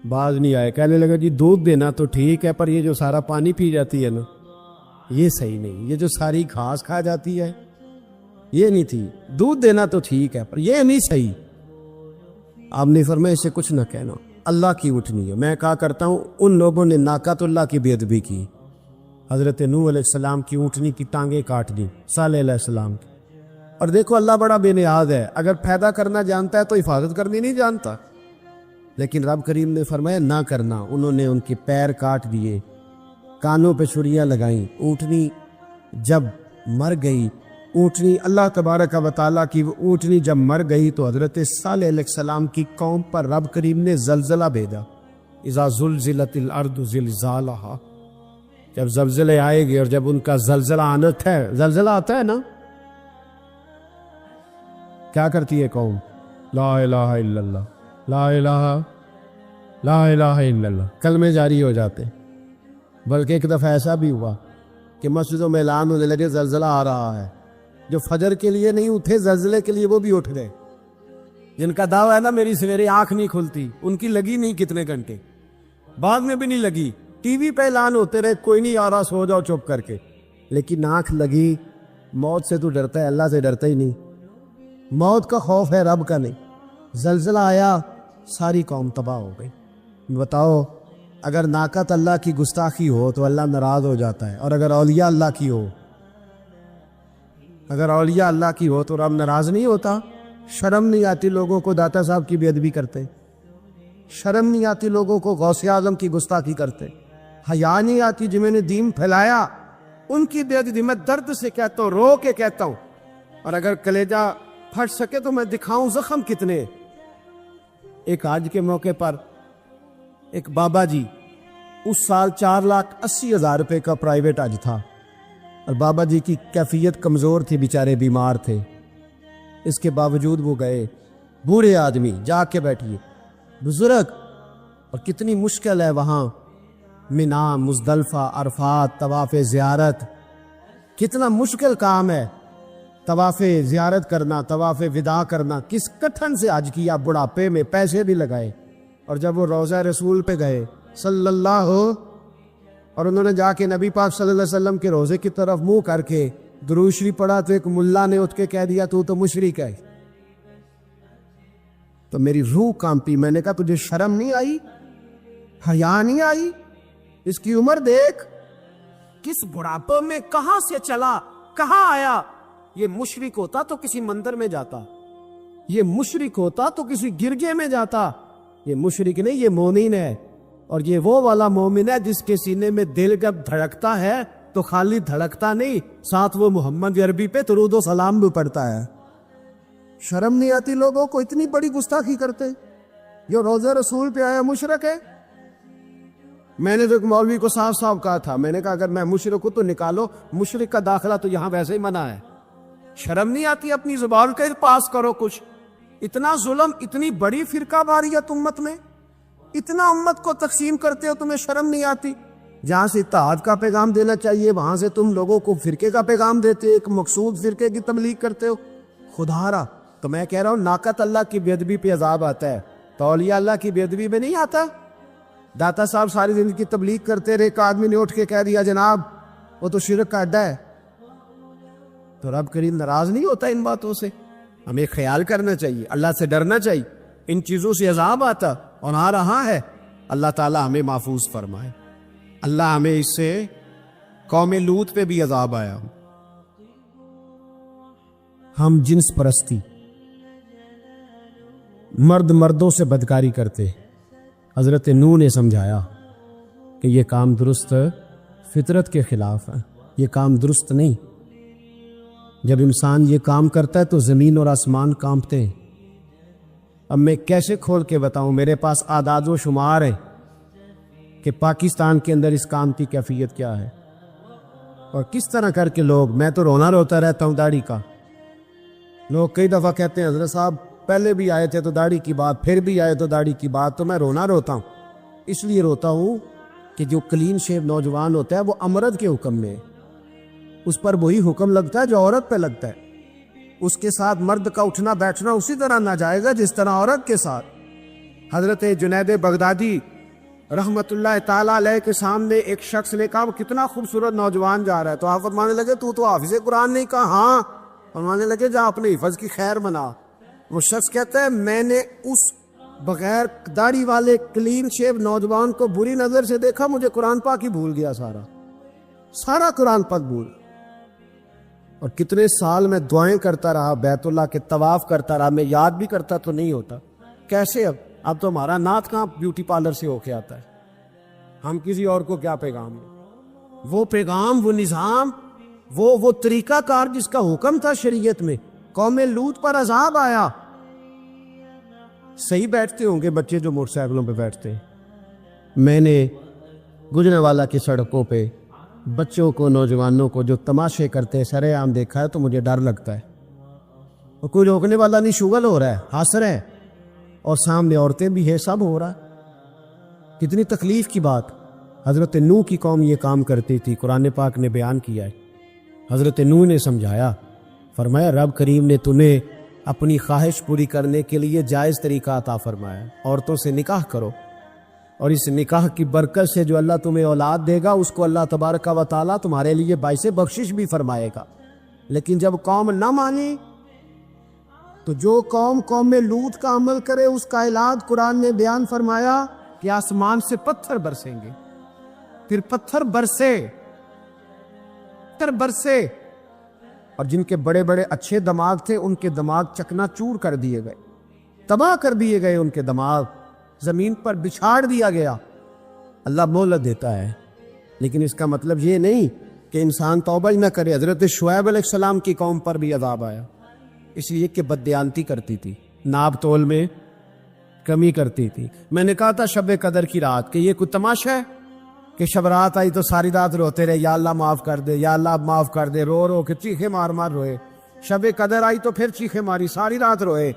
باز نہیں آئے، کہنے لگا جی دودھ دینا تو ٹھیک ہے، پر یہ جو سارا پانی پی جاتی ہے نا، یہ صحیح نہیں، یہ جو ساری گھاس کھا جاتی ہے یہ نہیں تھی، دودھ دینا تو ٹھیک ہے پر یہ نہیں صحیح۔ آپ نے فرمایا اسے کچھ نہ کہنا، اللہ کی اونٹنی ہے۔ میں کہا کرتا ہوں ان لوگوں نے ناقۃ اللہ کی بے ادبی کی، حضرت نوح علیہ السلام کی اونٹنی کی ٹانگیں کاٹ دی، صالح علیہ السلام کی، اور دیکھو اللہ بڑا بے نیاز ہے، اگر پیدا کرنا جانتا ہے تو حفاظت کرنی نہیں جانتا؟ لیکن رب کریم نے فرمایا نہ کرنا، انہوں نے ان کے پیر کاٹ دیے، کانوں پہ چھریاں لگائیں، اونٹنی جب مر گئی، اونٹنی اللہ تبارک و تعالیٰ کی وہ اونٹنی جب مر گئی تو حضرت صالح علیہ السلام کی قوم پر رب کریم نے زلزلہ بھیجا، اذا زلزلت الارض زلزالہا، جب زلزلے آئے گے اور جب ان کا زلزلہ آنت ہے، زلزلہ آتا ہے نا، کیا کرتی ہے قوم؟ لا الہ الا اللہ، لا الہ الا اللہ، کلمے جاری ہو جاتے۔ بلکہ ایک دفعہ ایسا بھی ہوا کہ مسجدوں میں اعلان ہونے لگے زلزلہ آ رہا ہے، جو فجر کے لیے نہیں اٹھے زلزلے کے لیے وہ بھی اٹھ گئے، جن کا دعویٰ ہے نا میری سویرے آنکھ نہیں کھلتی، ان کی لگی نہیں کتنے گھنٹے، بعد میں بھی نہیں لگی، ٹی وی پہ اعلان ہوتے رہے کوئی نہیں آ رہا، سو جاؤ چپ کر کے، لیکن آنکھ لگی۔ موت سے تو ڈرتا ہے، اللہ سے ڈرتا ہی نہیں، موت کا خوف ہے رب کا نہیں۔ زلزلہ آیا، ساری قوم تباہ ہو گئی۔ بتاؤ اگر ناقت اللہ کی گستاخی ہو تو اللہ ناراض ہو جاتا ہے، اور اگر اولیاء اللہ کی ہو، اگر اولیاء اللہ کی ہو تو رب ناراض نہیں ہوتا؟ شرم نہیں آتی لوگوں کو داتا صاحب کی بے ادبی کرتے؟ شرم نہیں آتی لوگوں کو غوث اعظم کی گستاخی کرتے؟ حیا نہیں آتی جنہوں نے دین پھیلایا ان کی بے ادبی؟ میں درد سے کہتا ہوں، رو کے کہتا ہوں، اور اگر کلیجہ پھٹ سکے تو میں دکھاؤں زخم کتنے۔ ایک آج کے موقع پر ایک بابا جی، اس سال 4,80,000 روپے کا پرائیویٹ حج تھا، اور بابا جی کی کیفیت کمزور تھی، بیچارے بیمار تھے، اس کے باوجود وہ گئے۔ بوڑھے آدمی، جا کے بیٹھیے، بزرگ، اور کتنی مشکل ہے وہاں مینا، مزدلفہ، عرفات، طواف زیارت، کتنا مشکل کام ہے طواف زیارت کرنا، طواف وداع کرنا، کس کٹھن سے حج کیا، بڑھاپے میں پیسے بھی لگائے۔ اور جب وہ روضہ رسول پہ گئے صلی اللہ، اور انہوں نے جا کے نبی پاک صلی اللہ علیہ وسلم کے روضے کی طرف منہ کر کے درود شریف پڑھا تو ایک ملا نے اٹھ کے کہہ دیا تو مشرک ہے۔ تو میری روح کانپی، میں نے کہا تجھے شرم نہیں آئی، حیا نہیں آئی؟ اس کی عمر دیکھ، کس بڑھاپے میں کہاں سے چلا، کہاں آیا۔ یہ مشرک ہوتا تو کسی مندر میں جاتا، یہ مشرک ہوتا تو کسی گرجے میں جاتا، یہ مشرک نہیں، یہ مومن ہے۔ اور یہ وہ والا مومن ہے جس کے سینے میں دل جب دھڑکتا ہے تو خالی دھڑکتا نہیں، ساتھ وہ محمد عربی پہ درود و سلام بھی پڑھتا ہے۔ شرم نہیں آتی لوگوں کو؟ اتنی بڑی گستاخی کرتے، جو روضہ رسول پہ آیا مشرک ہے۔ میں نے تو ایک مولوی کو صاف صاف کہا تھا، میں نے کہا اگر میں مشرک ہوں تو نکالو، مشرک کا داخلہ تو یہاں ویسے ہی منع ہے۔ شرم نہیں آتی؟ اپنی زبان کے پاس کرو کچھ۔ اتنا ظلم، اتنی بڑی فرقہ واریت امت میں، اتنا امت کو تقسیم کرتے ہو، تمہیں شرم نہیں آتی؟ جہاں سے اتحاد کا پیغام دینا چاہیے وہاں سے تم لوگوں کو فرقے کا پیغام دیتے ہو، ایک مقصود فرقے کی تبلیغ کرتے ہو۔ خدا را، تو میں کہہ رہا ہوں ناقت اللہ کی بے ادبی پہ عذاب آتا ہے، تو اولیاء اللہ کی بے ادبی میں نہیں آتا؟ داتا صاحب ساری زندگی تبلیغ کرتے رہے، ایک آدمی نے اٹھ کے کہہ دیا جناب وہ تو شرک کا اڈا ہے، تو رب کریم ناراض نہیں ہوتا ان باتوں سے؟ ہمیں خیال کرنا چاہیے، اللہ سے ڈرنا چاہیے، ان چیزوں سے عذاب آتا اور آ رہا ہے، اللہ تعالیٰ ہمیں محفوظ فرمائے۔ اللہ ہمیں اس سے، قوم لوط پہ بھی عذاب آیا۔ ہم جنس پرستی، مرد مردوں سے بدکاری کرتے، حضرت نوح نے سمجھایا کہ یہ کام درست فطرت کے خلاف ہے، یہ کام درست نہیں۔ جب انسان یہ کام کرتا ہے تو زمین اور آسمان کانپتے ہیں۔ اب میں کیسے کھول کے بتاؤں، میرے پاس اعداد و شمار ہے کہ پاکستان کے اندر اس کام کی کیفیت کیا ہے، اور کس طرح کر کے لوگ، میں تو رونا روتا رہتا ہوں داڑھی کا۔ لوگ کئی دفعہ کہتے ہیں حضرت صاحب پہلے بھی آئے تھے تو داڑھی کی بات، پھر بھی آئے تو داڑھی کی بات، تو میں رونا روتا ہوں۔ اس لیے روتا ہوں کہ جو کلین شیو نوجوان ہوتا ہے وہ امرد کے حکم میں ہے، اس پر وہی حکم لگتا ہے جو عورت پہ لگتا ہے، اس کے ساتھ مرد کا اٹھنا بیٹھنا اسی طرح نہ جائے گا جس طرح عورت کے ساتھ۔ حضرت جنید بغدادی رحمت اللہ تعالیٰ علیہ کے سامنے ایک شخص نے کہا وہ کتنا خوبصورت نوجوان جا رہا ہے، تو آپ فرمانے لگے تو حافظ قرآن نہیں؟ کہا ہاں۔ فرمانے لگے جا اپنے حفظ کی خیر بنا۔ وہ شخص کہتا ہے میں نے اس بغیر داڑھی والے کلین شیو نوجوان کو بری نظر سے دیکھا، مجھے قرآن پاک ہی بھول گیا، سارا قرآن پاک بھول۔ اور کتنے سال میں دعائیں کرتا رہا، بیت اللہ کے طواف کرتا رہا، میں یاد بھی کرتا تو نہیں ہوتا. کیسے اب تو ہمارا نعت کہاں بیوٹی پارلر سے ہو کے آتا ہے. ہم کسی اور کو کیا پیغام دیں؟ وہ پیغام، وہ نظام، وہ طریقہ کار جس کا حکم تھا شریعت میں. قوم لوط پر عذاب آیا. صحیح بیٹھتے ہوں گے بچے جو موٹر سائیکلوں پہ بیٹھتے ہیں. میں نے گجرانوالہ کی سڑکوں پہ بچوں کو، نوجوانوں کو جو تماشے کرتے سر عام دیکھا ہے تو مجھے ڈر لگتا ہے. اور کوئی روکنے والا نہیں، شغل ہو رہا ہے، ہنس رہے ہیں، اور سامنے عورتیں بھی ہے، سب ہو رہا ہے. کتنی تکلیف کی بات. حضرت نوح کی قوم یہ کام کرتی تھی. قرآن پاک نے بیان کیا ہے. حضرت نوح نے سمجھایا، فرمایا رب کریم نے تمہیں اپنی خواہش پوری کرنے کے لیے جائز طریقہ عطا فرمایا. عورتوں سے نکاح کرو، اور اس نکاح کی برکت سے جو اللہ تمہیں اولاد دے گا اس کو اللہ تبارک و تعالیٰ تمہارے لیے باعث بخشش بھی فرمائے گا. لیکن جب قوم نہ مانی تو جو قوم لوط کا عمل کرے اس کا علاج قرآن نے بیان فرمایا کہ آسمان سے پتھر برسیں گے. پھر پتھر برسے اور جن کے بڑے بڑے اچھے دماغ تھے ان کے دماغ چکنا چور کر دیے گئے، تباہ کر دیے گئے. ان کے دماغ زمین پر بچھاڑ دیا گیا. اللہ مہلت دیتا ہے، لیکن اس کا مطلب یہ نہیں کہ انسان توبہ ہی نہ کرے. حضرت شعیب علیہ السلام کی قوم پر بھی عذاب آیا، اس لیے کہ بددیانتی کرتی تھی، ناب تول میں کمی کرتی تھی. میں نے کہا تھا شب قدر کی رات کہ یہ کوئی تماشا ہے کہ شب رات آئی تو ساری رات روتے رہے، یا اللہ معاف کر دے، یا اللہ معاف کر دے، رو رو کے چیخے مار مار روئے. شب قدر آئی تو پھر چیخے ماری، ساری رات روئے.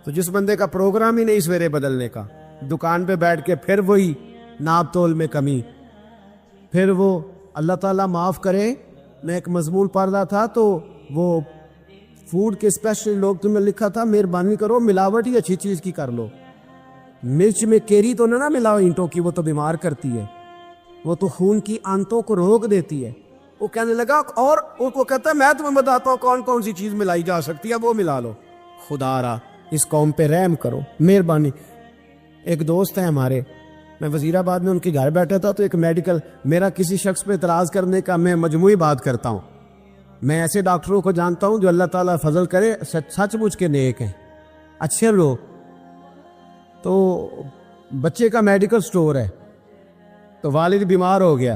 تو جس بندے کا پروگرام ہی نہیں سویرے بدلنے کا، دکان پہ بیٹھ کے پھر وہی ناب تول میں کمی، پھر وہ اللہ تعالیٰ معاف کرے. میں ایک مضمون پڑھ رہا تھا تو وہ فوڈ کے اسپیشل لوگ تمہیں لکھا تھا مہربانی کرو ملاوٹ ہی اچھی چیز کی کر لو. مرچ میں کیری تو نہ ملاؤ اینٹوں کی، وہ تو بیمار کرتی ہے، وہ تو خون کی آنتوں کو روک دیتی ہے. وہ کہنے لگا اور وہ کہتا ہے میں تمہیں بتاتا ہوں کون کون سی چیز ملائی جا سکتی ہے، وہ ملا لو. خدا را اس قوم پہ رحم کرو، مہربانی. ایک دوست ہے ہمارے، میں وزیر آباد میں ان کے گھر بیٹھا تھا تو ایک میڈیکل، میرا کسی شخص پہ اعتراض کرنے کا میں مجموعی بات کرتا ہوں. میں ایسے ڈاکٹروں کو جانتا ہوں جو اللہ تعالیٰ فضل کرے سچ مچ کے نیک ہیں، اچھے لوگ. تو بچے کا میڈیکل سٹور ہے، تو والد بیمار ہو گیا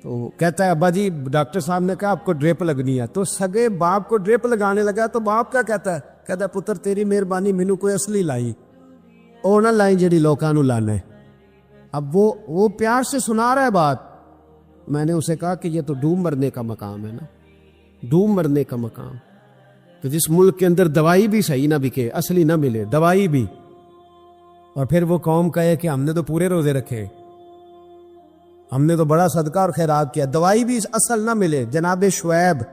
تو کہتا ہے ابا جی ڈاکٹر صاحب نے کہا آپ کو ڈریپ لگنی ہے. تو سگے باپ کو ڈریپ لگانے لگا تو باپ کیا کہتا ہے پتر تیری مہربانی مینوں کوئی اصلی لائی، اور نہ لائیں جڑی لوکاں نو لانا ہے. اب وہ پیار سے سنا رہا ہے بات. میں نے اسے کہا کہ یہ تو ڈوب مرنے کا مقام ہے نا، ڈوب مرنے کا مقام. تو جس ملک کے اندر دوائی بھی صحیح نہ بکے، اصلی نہ ملے دوائی بھی، اور پھر وہ قوم کہے کہ ہم نے تو پورے روزے رکھے، ہم نے تو بڑا صدقہ اور خیرات کیا، دوائی بھی اصل نہ ملے. جناب شعیب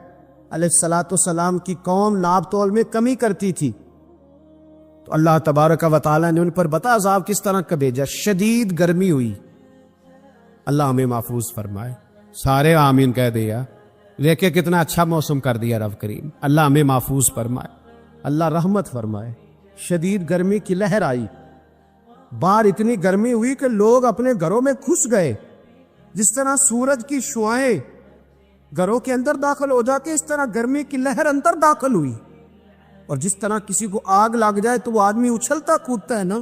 علیہ السلام کی قوم ناب تول میں کمی کرتی تھی تو اللہ تبارک و تعالیٰ نے ان پر بتا عذاب کس طرح کا بھیجا. شدید گرمی ہوئی. اللہ ہمیں محفوظ فرمائے. سارے آمین کہہ دیا. دیکھے کتنا اچھا موسم کر دیا رب کریم. اللہ ہمیں محفوظ فرمائے، اللہ رحمت فرمائے. شدید گرمی کی لہر آئی، باہر اتنی گرمی ہوئی کہ لوگ اپنے گھروں میں گھس گئے. جس طرح سورج کی شعاعیں گھروں کے اندر داخل ہو جاتے اس طرح گرمی کی لہر اندر داخل ہوئی. اور جس طرح کسی کو آگ لگ جائے تو وہ آدمی اچھلتا کودتا ہے نا،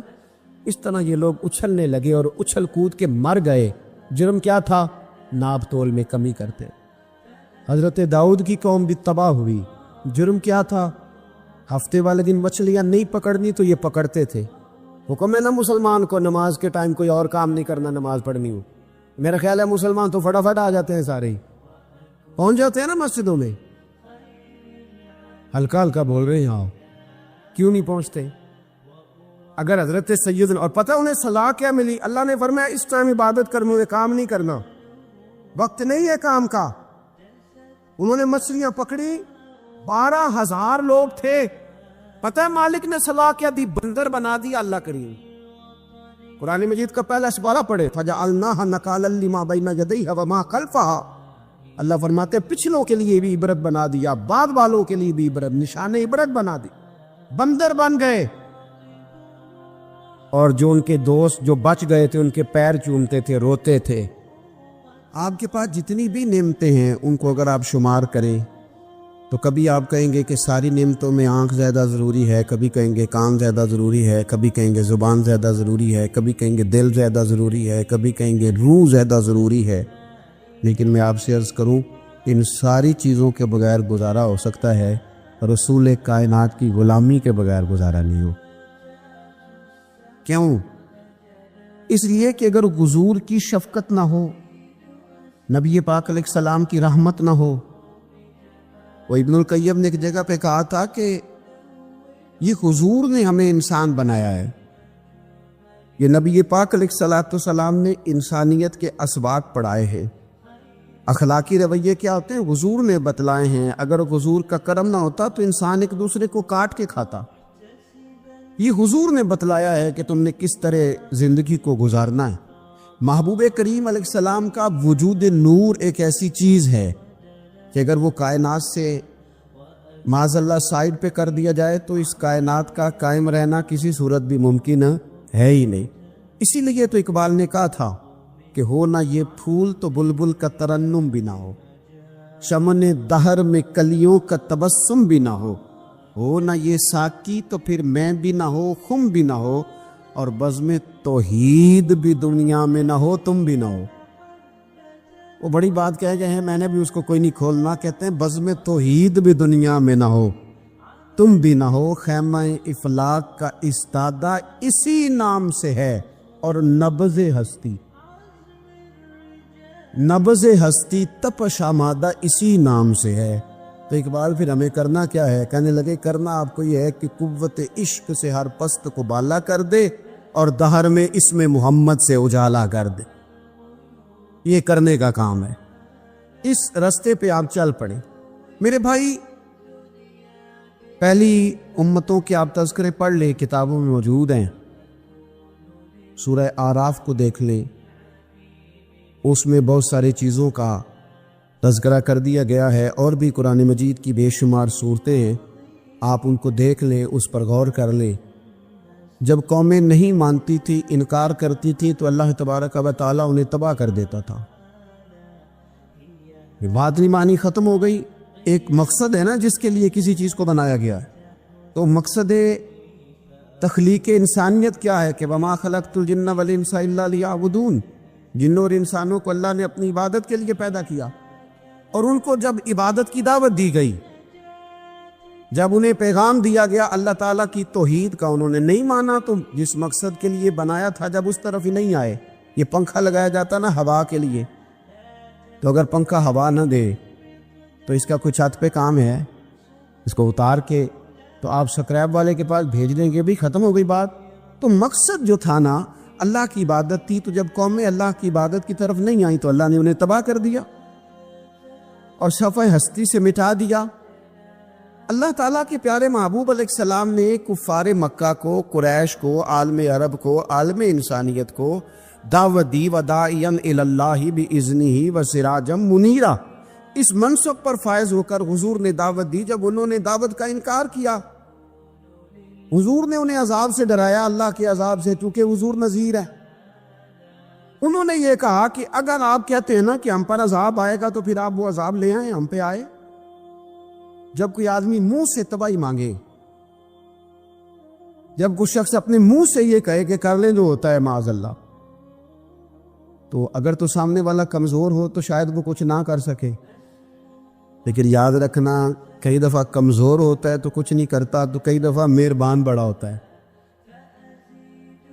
اس طرح یہ لوگ اچھلنے لگے اور اچھل کود کے مر گئے. جرم کیا تھا؟ ناب تول میں کمی کرتے. حضرت داؤد کی قوم بھی تباہ ہوئی. جرم کیا تھا؟ ہفتے والے دن مچھلیاں نہیں پکڑنی تو یہ پکڑتے تھے. حکم ہے نا مسلمان کو نماز کے ٹائم کوئی اور کام نہیں کرنا، نماز پڑھنی ہو. میرا خیال ہے مسلمان تو فٹافٹ آ جاتے ہیں، سارے ہی پہنچ جاتے ہیں نا مسجدوں میں. ہلکا ہلکا بول رہے ہیں آؤ، کیوں نہیں پہنچتے؟ اگر حضرت سیدنا، اور پتہ انہیں صلاح کیا ملی؟ اللہ نے فرمایا اس ٹائم عبادت کرنا ہے، کام نہیں کرنا، وقت نہیں ہے کام کا. انہوں نے مچھلیاں پکڑی، 12,000 لوگ تھے. پتہ ہے مالک نے صلاح کیا دی؟ بندر بنا دیا اللہ کریم. قرآن مجید کا پہلا سپارہ پڑھے فَجَعَلْنَاهَا نَكَالًا لِمَا بَيْنَ يَدَيْهَا وَمَا خَلْفَهَا. اللہ فرماتے پچھلوں کے لیے بھی عبرت بنا دیا، بعد والوں کے لیے بھی عبرت، نشان عبرت بنا دی. بندر بن گئے، اور جو ان کے دوست جو بچ گئے تھے ان کے پیر چومتے تھے، روتے تھے. آپ کے پاس جتنی بھی نعمتیں ہیں ان کو اگر آپ شمار کریں تو کبھی آپ کہیں گے کہ ساری نعمتوں میں آنکھ زیادہ ضروری ہے، کبھی کہیں گے کان زیادہ ضروری ہے، کبھی کہیں گے زبان زیادہ ضروری ہے، کبھی کہیں گے دل زیادہ ضروری ہے، کبھی کہیں گے روح زیادہ ضروری ہے. لیکن میں آپ سے عرض کروں، ان ساری چیزوں کے بغیر گزارا ہو سکتا ہے، رسول کائنات کی غلامی کے بغیر گزارا نہیں ہو. کیوں؟ اس لیے کہ اگر حضور کی شفقت نہ ہو، نبی پاک علیہ السلام کی رحمت نہ ہو. وہ ابن القیم نے ایک جگہ پہ کہا تھا کہ یہ حضور نے ہمیں انسان بنایا ہے، یہ نبی پاک علیہ السلام نے انسانیت کے اسباق پڑھائے ہیں. اخلاقی رویے کیا ہوتے ہیں؟ حضور نے بتلائے ہیں. اگر حضور کا کرم نہ ہوتا تو انسان ایک دوسرے کو کاٹ کے کھاتا. یہ حضور نے بتلایا ہے کہ تم نے کس طرح زندگی کو گزارنا ہے. محبوب کریم علیہ السلام کا وجود نور ایک ایسی چیز ہے کہ اگر وہ کائنات سے معاذ اللہ سائڈ پہ کر دیا جائے تو اس کائنات کا قائم رہنا کسی صورت بھی ممکن ہے ہی نہیں. اسی لیے تو اقبال نے کہا تھا کہ ہو نہ یہ پھول تو بلبل کا ترنم بھی نہ ہو، چمن دہر میں کلیوں کا تبسم بھی نہ ہو نہ یہ ساقی تو پھر میں بھی نہ ہو، خم بھی نہ ہو، اور بزم توحید بھی دنیا میں نہ ہو، تم بھی نہ ہو. وہ بڑی بات کہہ گئے ہیں، میں نے بھی اس کو کوئی نہیں کھولنا. کہتے ہیں بزم توحید بھی دنیا میں نہ ہو، تم بھی نہ ہو، خیمہ افلاق کا استادہ اسی نام سے ہے، اور نبض ہستی تپش آمادہ اسی نام سے ہے. تو اقبال پھر ہمیں کرنا کیا ہے؟ کہنے لگے کرنا آپ کو یہ ہے کہ قوت عشق سے ہر پست کو بالا کر دے اور دہر میں اسم محمد سے اجالا کر دے. یہ کرنے کا کام ہے. اس رستے پہ آپ چل پڑیں. میرے بھائی، پہلی امتوں کے آپ تذکرے پڑھ لیں، کتابوں میں موجود ہیں. سورہ آراف کو دیکھ لیں، اس میں بہت ساری چیزوں کا تذکرہ کر دیا گیا ہے. اور بھی قرآن مجید کی بے شمار صورتیں ہیں، آپ ان کو دیکھ لیں، اس پر غور کر لیں. جب قومیں نہیں مانتی تھی، انکار کرتی تھی، تو اللہ تبارک و تعالیٰ انہیں تباہ کر دیتا تھا. یہ بات نہیں مانی، ختم ہو گئی. ایک مقصد ہے نا جس کے لیے کسی چیز کو بنایا گیا ہے. تو مقصد تخلیق انسانیت کیا ہے؟ کہ وما خلقت الجن والانس الا لیعبدون. جنوں اور انسانوں کو اللہ نے اپنی عبادت کے لیے پیدا کیا. اور ان کو جب عبادت کی دعوت دی گئی، جب انہیں پیغام دیا گیا اللہ تعالیٰ کی توحید کا، انہوں نے نہیں مانا. تو جس مقصد کے لیے بنایا تھا جب اس طرف ہی نہیں آئے. یہ پنکھا لگایا جاتا نا ہوا کے لیے، تو اگر پنکھا ہوا نہ دے تو اس کا کوئی چھت پہ کام ہے؟ اس کو اتار کے تو آپ سکریپ والے کے پاس بھیج دیں گے، بھی ختم ہو گئی بات. تو مقصد جو تھا نا، اللہ کی عبادت تھی. تو جب قومیں اللہ کی عبادت کی طرف نہیں آئیں تو اللہ نے انہیں تباہ کر دیا اور صفحہ ہستی سے مٹا دیا. اللہ تعالیٰ کے پیارے محبوب علیہ السلام نے کفار مکہ کو، قریش کو، عالم عرب کو، عالم انسانیت کو دعوت دی. وداعیا الی اللہ باذنہ وسراجا منیرا. اس منصب پر فائز ہو کر حضور نے دعوت دی. جب انہوں نے دعوت کا انکار کیا، حضور نے انہیں عذاب سے ڈرایا، اللہ کے عذاب سے، چونکہ حضور نذیر ہے. انہوں نے یہ کہا کہ اگر آپ کہتے ہیں نا کہ ہم پر عذاب آئے گا تو پھر آپ وہ عذاب لے آئیں، ہم پہ آئے. جب کوئی آدمی منہ سے تباہی مانگے، جب کوئی شخص اپنے منہ سے یہ کہے کہ کر لیں جو ہوتا ہے معاذ اللہ، تو اگر تو سامنے والا کمزور ہو تو شاید وہ کچھ نہ کر سکے. لیکن یاد رکھنا، کئی دفعہ کمزور ہوتا ہے تو کچھ نہیں کرتا، تو کئی دفعہ مہربان بڑا ہوتا ہے.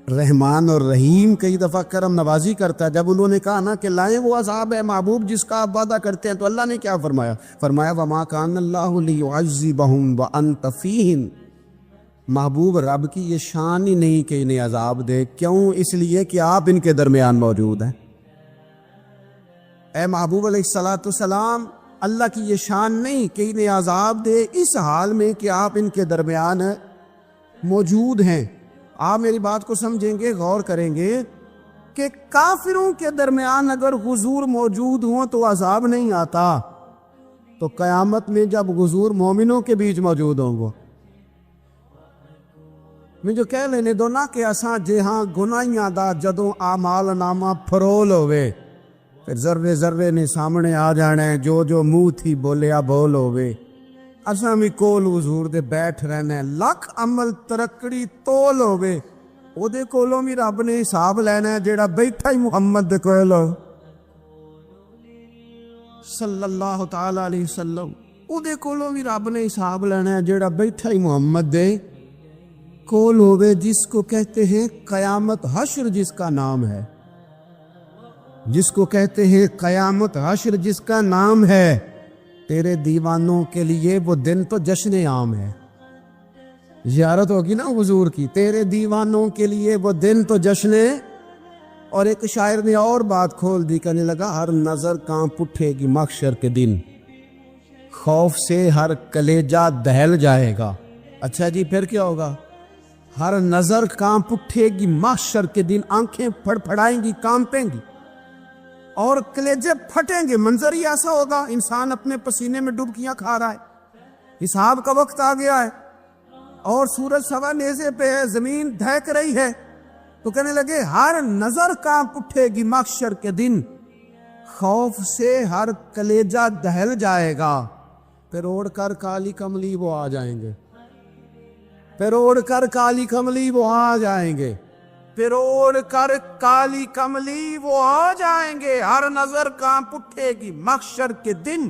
رحمان اور رحیم کئی دفعہ کرم نوازی کرتا ہے. جب انہوں نے کہا نا کہ لائیں وہ عذاب ہے محبوب جس کا آپ وعدہ کرتے ہیں، تو اللہ نے کیا فرمایا؟ وما کان اللہ لیعذبہم وانت فیہم. محبوب، رب کی یہ شان ہی نہیں کہ انہیں عذاب دے. کیوں؟ اس لیے کہ آپ ان کے درمیان موجود ہیں. اے محبوب علیہ السلام، اللہ کی یہ شان نہیں کہ انہیں عذاب دے اس حال میں کہ آپ ان کے درمیان موجود ہیں. آپ میری بات کو سمجھیں گے، غور کریں گے کہ کافروں کے درمیان اگر حضور موجود ہوں تو عذاب نہیں آتا، تو قیامت میں جب حضور مومنوں کے بیچ موجود ہوں گے، میں جو کہہ لینے دو نا کہ اساں جہاں گناہیاں دا جدوں اعمال نامہ فرول ہوئے، پھر ذرے ذرے نے سامنے آ جانا ہے، جو جو منہ تھی بولیا بول ہوئے. اساں بھی کول حضور دے بیٹھ رہنا ہے، لکھ عمل ترکڑی تول ہوے او دے کولوں بھی رب نے حساب لینا ہے جیڑا بیٹھا ہی محمد دے کول صلی اللہ تعالی علیہ وسلم، او دے کولوں بھی رب نے حساب لینا ہے جیڑا بیٹھا ہی محمد دے کول ہوے، جس کو کہتے ہیں قیامت حشر، جس کا نام ہے، جس کو کہتے ہیں قیامت حشر، جس کا نام ہے۔ تیرے دیوانوں کے لیے وہ دن تو جشن عام ہے، زیارت ہوگی نا حضور کی، تیرے دیوانوں کے لیے وہ دن تو جشن ہے۔ اور ایک شاعر نے اور بات کھول دی، کہنے لگا ہر نظر کانپ اٹھے گی محشر کے دن، خوف سے ہر کلیجہ دہل جائے گا۔ اچھا جی پھر کیا ہوگا؟ ہر نظر کانپ اٹھے گی محشر کے دن، آنکھیں پھڑ پھڑائیں گی، کانپیں گی اور کلیجے پھٹیں گے۔ منظر ہی ایسا ہوگا، انسان اپنے پسینے میں ڈبکیاں کھا رہا ہے، حساب کا وقت آ گیا ہے اور سورج سوا نیزے پہ ہے، زمین دہک رہی ہے، تو کہنے لگے ہر نظر کانپ اٹھے گی محشر کے دن، خوف سے ہر کلیجہ دہل جائے گا۔ پھر اوڑھ کر کالی کملی وہ آ جائیں گے، پھر اوڑھ کر کالی کملی وہ آ جائیں گے، پھر اوڑھ کر کالی کملی وہ آ جائیں گے، ہر نظر کانپ اٹھے گی محشر کے دن،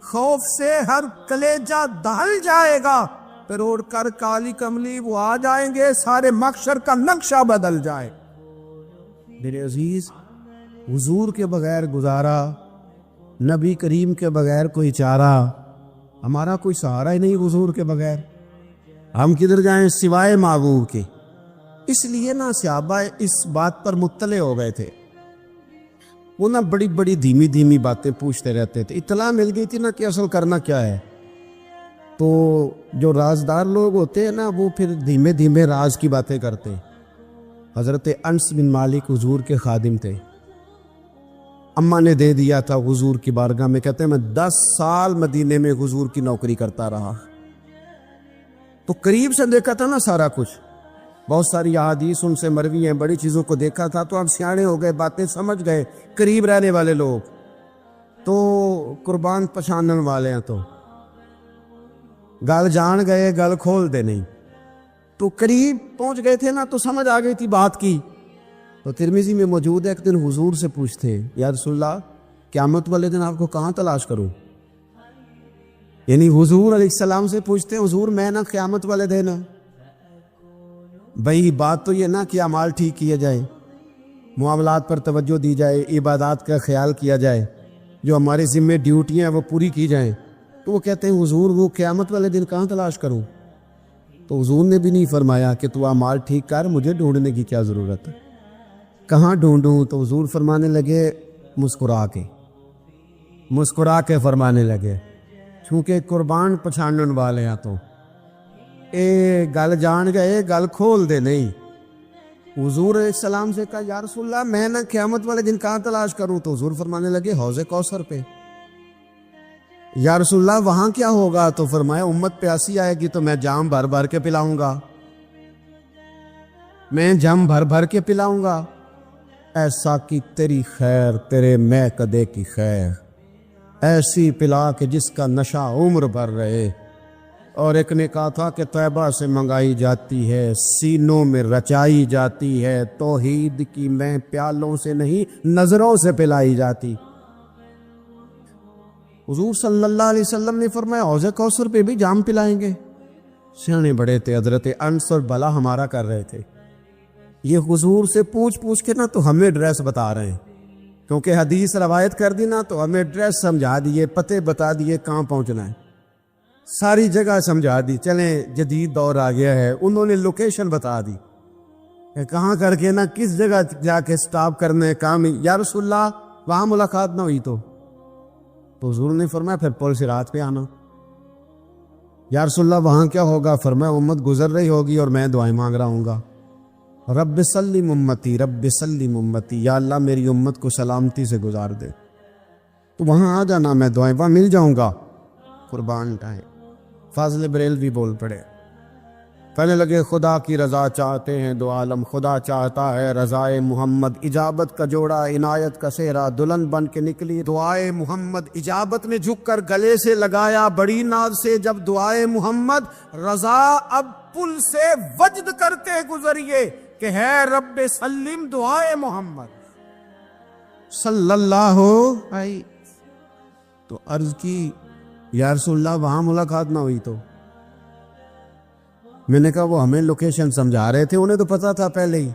خوف سے ہر کلیجہ دہل جائے گا، پھر اوڑھ کر کالی کملی وہ آ جائیں گے، سارے محشر کا نقشہ بدل جائے۔ میرے عزیز، حضور کے بغیر گزارا، نبی کریم کے بغیر کوئی چارہ، ہمارا کوئی سہارا ہی نہیں حضور کے بغیر، ہم کدھر جائیں سوائے محبوب کے۔ اس لیے نا صحابہ اس بات پر مطلع ہو گئے تھے، وہ نا بڑی بڑی دھیمی دھیمی باتیں پوچھتے رہتے تھے، اطلاع مل گئی تھی نا کہ اصل کرنا کیا ہے۔ تو جو رازدار لوگ ہوتے ہیں نا وہ پھر دھیمے دھیمے راز کی باتیں کرتے ہیں۔ حضرت انس بن مالک حضور کے خادم تھے، اماں نے دے دیا تھا حضور کی بارگاہ میں، کہتے ہیں میں 10 سال مدینے میں حضور کی نوکری کرتا رہا، تو قریب سے دیکھا تھا نا سارا کچھ، بہت ساری احادیث ان سے مروی ہیں، بڑی چیزوں کو دیکھا تھا، تو ہم سیانے ہو گئے، باتیں سمجھ گئے، قریب رہنے والے لوگ تو قربان پچھانن والے ہیں، تو گل جان گئے گل کھول دے نہیں، تو قریب پہنچ گئے تھے نا، تو سمجھ آ گئی تھی بات کی۔ تو ترمذی میں موجود ہے، ایک دن حضور سے پوچھتے یا رسول اللہ قیامت والے دن آپ کو کہاں تلاش کروں؟ یعنی حضور علیہ السلام سے پوچھتے ہیں حضور میں نا قیامت والے دن، بھئی بات تو یہ نا کہ اعمال ٹھیک کیے جائیں، معاملات پر توجہ دی جائے، عبادات کا خیال کیا جائے، جو ہمارے ذمہ ڈیوٹیاں ہیں وہ پوری کی جائیں۔ تو وہ کہتے ہیں حضور وہ قیامت والے دن کہاں تلاش کروں؟ تو حضور نے بھی نہیں فرمایا کہ تو اعمال ٹھیک کر، مجھے ڈھونڈنے کی کیا ضرورت ہے، کہاں ڈھونڈوں؟ تو حضور فرمانے لگے مسکرا کے فرمانے لگے، چونکہ قربان پچھانن والے ہیں تو اے گل جان گئے گل کھول دے نہیں۔ حضور علیہ السلام سے کہا یا رسول اللہ میں نہ قیامت والے دن کہاں تلاش کروں؟ تو حضور فرمانے لگے حوض کوثر پہ۔ یا رسول اللہ وہاں کیا ہوگا؟ تو فرمایا امت پیاسی آئے گی تو میں جام بھر بھر کے پلاؤں گا، میں جام بھر بھر کے پلاؤں گا۔ ایسا کی تیری خیر تیرے میں کدے کی خیر، ایسی پلا کہ جس کا نشہ عمر بھر رہے۔ اور ایک نے کہا تھا کہ طیبہ سے منگائی جاتی ہے، سینوں میں رچائی جاتی ہے، توحید کی میں پیالوں سے نہیں نظروں سے پلائی جاتی۔ حضور صلی اللہ علیہ وسلم نے فرمایا حوض کوثر پہ بھی جام پلائیں گے؟ سیانے بڑے تھے حضرت انس اور بلا ہمارا کر رہے تھے، یہ حضور سے پوچھ کے نا تو ہمیں ایڈریس بتا رہے ہیں، کیونکہ حدیث روایت کر دی نا تو ہمیں ایڈریس سمجھا دیے، پتے بتا دیے کہاں پہنچنا ہے، ساری جگہ سمجھا دی۔ چلیں جدید دور آ گیا ہے، انہوں نے لوکیشن بتا دی کہ کہاں کر کے نا کس جگہ جا کے سٹاپ کرنے کام۔ یا رسول اللہ وہاں ملاقات نہ ہوئی تو حضور نے فرمایا پھر پل صراط پہ آنا۔ یا رسول اللہ وہاں کیا ہوگا؟ فرمایا امت گزر رہی ہوگی اور میں دعائیں مانگ رہا ہوں گا، رب سلم امتی رب سلم امتی، یا اللہ میری امت کو سلامتی سے گزار دے، تو وہاں آ جانا، میں دعائیں وہاں مل جاؤں گا۔ قربان ٹائم فاضل بریلوی بول پڑے، کہنے لگے خدا کی رضا چاہتے ہیں دو عالم، خدا چاہتا ہے رضائے محمد، اجابت کا جوڑا عنایت کا سہرا دلہن بن کے نکلی دعائے محمد، اجابت نے جھک کر گلے سے لگایا بڑی ناز سے جب دعائے محمد، رضا اب پل سے وجد کرتے گزریے کہ ہے رب سلم دعائے محمد صلی اللہ علیہ۔ تو عرض کی یا رسول اللہ وہاں ملاقات نہ ہوئی؟ تو میں نے کہا وہ ہمیں لوکیشن سمجھا رہے تھے، انہیں تو پتا تھا پہلے ہی،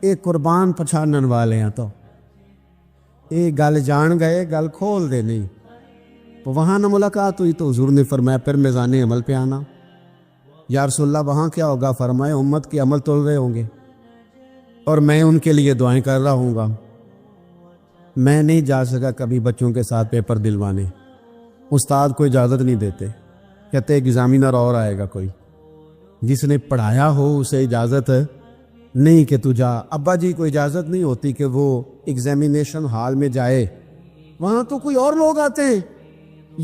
ایک قربان پچھانن والے ہیں، تو ایک گل جان گئے گل کھول دے نہیں، تو وہاں نہ ملاقات ہوئی تو حضور نے فرمایا پھر میزان عمل پہ آنا۔ یا رسول اللہ وہاں کیا ہوگا؟ فرمائے امت کے عمل تول رہے ہوں گے اور میں ان کے لیے دعائیں کر رہا ہوں گا۔ میں نہیں جا سکا کبھی بچوں کے ساتھ پیپر دلوانے، استاد کو اجازت نہیں دیتے، کہتے ایگزامینر اور آئے گا کوئی، جس نے پڑھایا ہو اسے اجازت نہیں کہ تو جا۔ ابا جی کو اجازت نہیں ہوتی کہ وہ ایگزامینیشن ہال میں جائے، وہاں تو کوئی اور لوگ آتے ہیں۔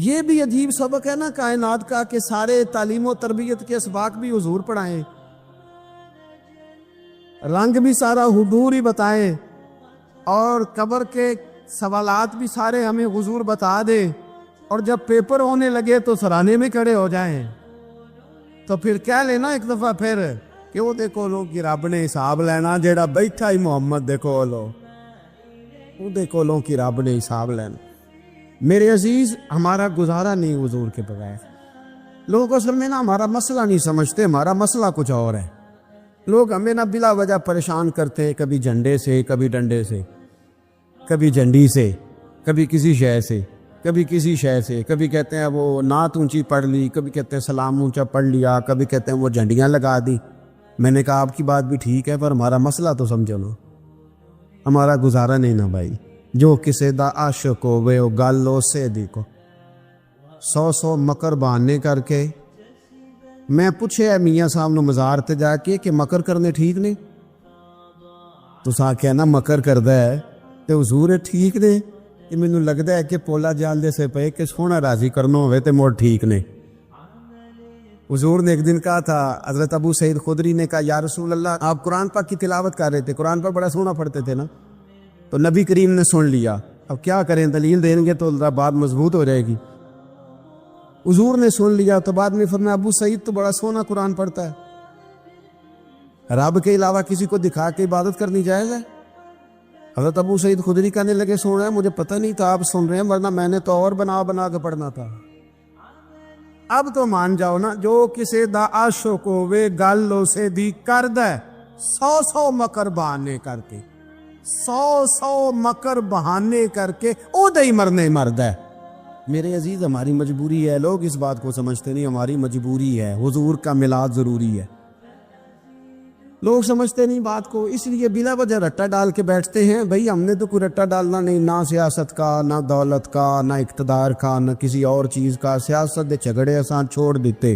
یہ بھی عجیب سبق ہے نا کائنات کا کہ سارے تعلیم و تربیت کے اسباق بھی حضور پڑھائیں، رنگ بھی سارا حضور ہی بتائیں، اور قبر کے سوالات بھی سارے ہمیں حضور بتا دے، اور جب پیپر ہونے لگے تو سرانے میں کھڑے ہو جائیں۔ تو پھر کیا لینا ایک دفعہ پھر کہ وہ دیکھو لو کہ رب نے حساب لینا، جیڑا بیٹھا ہی محمد دیکھو لو، وہ دیکھو لو کہ رب نے حساب لینا۔ میرے عزیز ہمارا گزارا نہیں حضور کے بغیر۔ لوگ اصل میں نا ہمارا مسئلہ نہیں سمجھتے، ہمارا مسئلہ کچھ اور ہے۔ لوگ ہمیں نا بلا وجہ پریشان کرتے، کبھی جھنڈے سے، کبھی ڈنڈے سے، کبھی جھنڈی سے، کبھی کسی شے سے، کبھی کسی شے سے، کبھی کہتے ہیں وہ نعت اونچی پڑھ لی، کبھی کہتے ہیں سلام اونچا پڑھ لیا، کبھی کہتے ہیں وہ جھنڈیاں لگا دی۔ میں نے کہا آپ کی بات بھی ٹھیک ہے پر ہمارا مسئلہ تو سمجھو نا، ہمارا گزارا نہیں نا بھائی۔ جو کسے دا عاشق ہوئے وہ گل لو سے دیکھو، 100 مکر بہانے کر کے۔ میں پوچھے ہے میاں صاحب نو مزار تے جا کے کہ مکر کرنے ٹھیک نہیں؟ تو سا کہنا مکر کردا ہے تے حضور ہے ٹھیک نے؟ کہ مینوں لگدا ہے کہ پولا جال دے سے پے کہ سونا راضی کرنا ہوئے تے موڑ ٹھیک نے۔ حضور نے ایک دن کہا تھا، حضرت ابو سعید خدری نے کہا یا رسول اللہ آپ قرآن پاک کی تلاوت کر رہے تھے، قرآن پاک بڑا سونا پڑھتے تھے نا، تو نبی کریم نے سن لیا، اب کیا کریں دلیل دیں گے تو بات مضبوط ہو جائے گی۔ حضور نے سن لیا تو بعد میں فرمایا ابو سعید تو بڑا سونا قرآن پڑھتا ہے، رب کے علاوہ کسی کو دکھا کے عبادت کرنی جائز ہے؟ حضرت ابو سعید خدری کہنے لگے سن رہے ہیں، مجھے پتہ نہیں تھا آپ سن رہے ہیں، ورنہ میں نے تو اور بنا بنا کے پڑھنا تھا۔ اب تو مان جاؤ نا، جو کسے دا عاشق ہوئے گل اسے دی کرد ہے، 100 مکر بہانے کر کے، 100 مکر بہانے کر کے او دے ہی مرنے مرد ہے۔ میرے عزیز ہماری مجبوری ہے، لوگ اس بات کو سمجھتے نہیں، ہماری مجبوری ہے، حضور کا میلاد ضروری ہے۔ لوگ سمجھتے نہیں بات کو، اس لیے بلا وجہ رٹا ڈال کے بیٹھتے ہیں۔ بھئی ہم نے تو کوئی رٹا ڈالنا نہیں، نہ سیاست کا، نہ دولت کا، نہ اقتدار کا، نہ کسی اور چیز کا۔ سیاست دے جھگڑے آسان چھوڑ دیتے،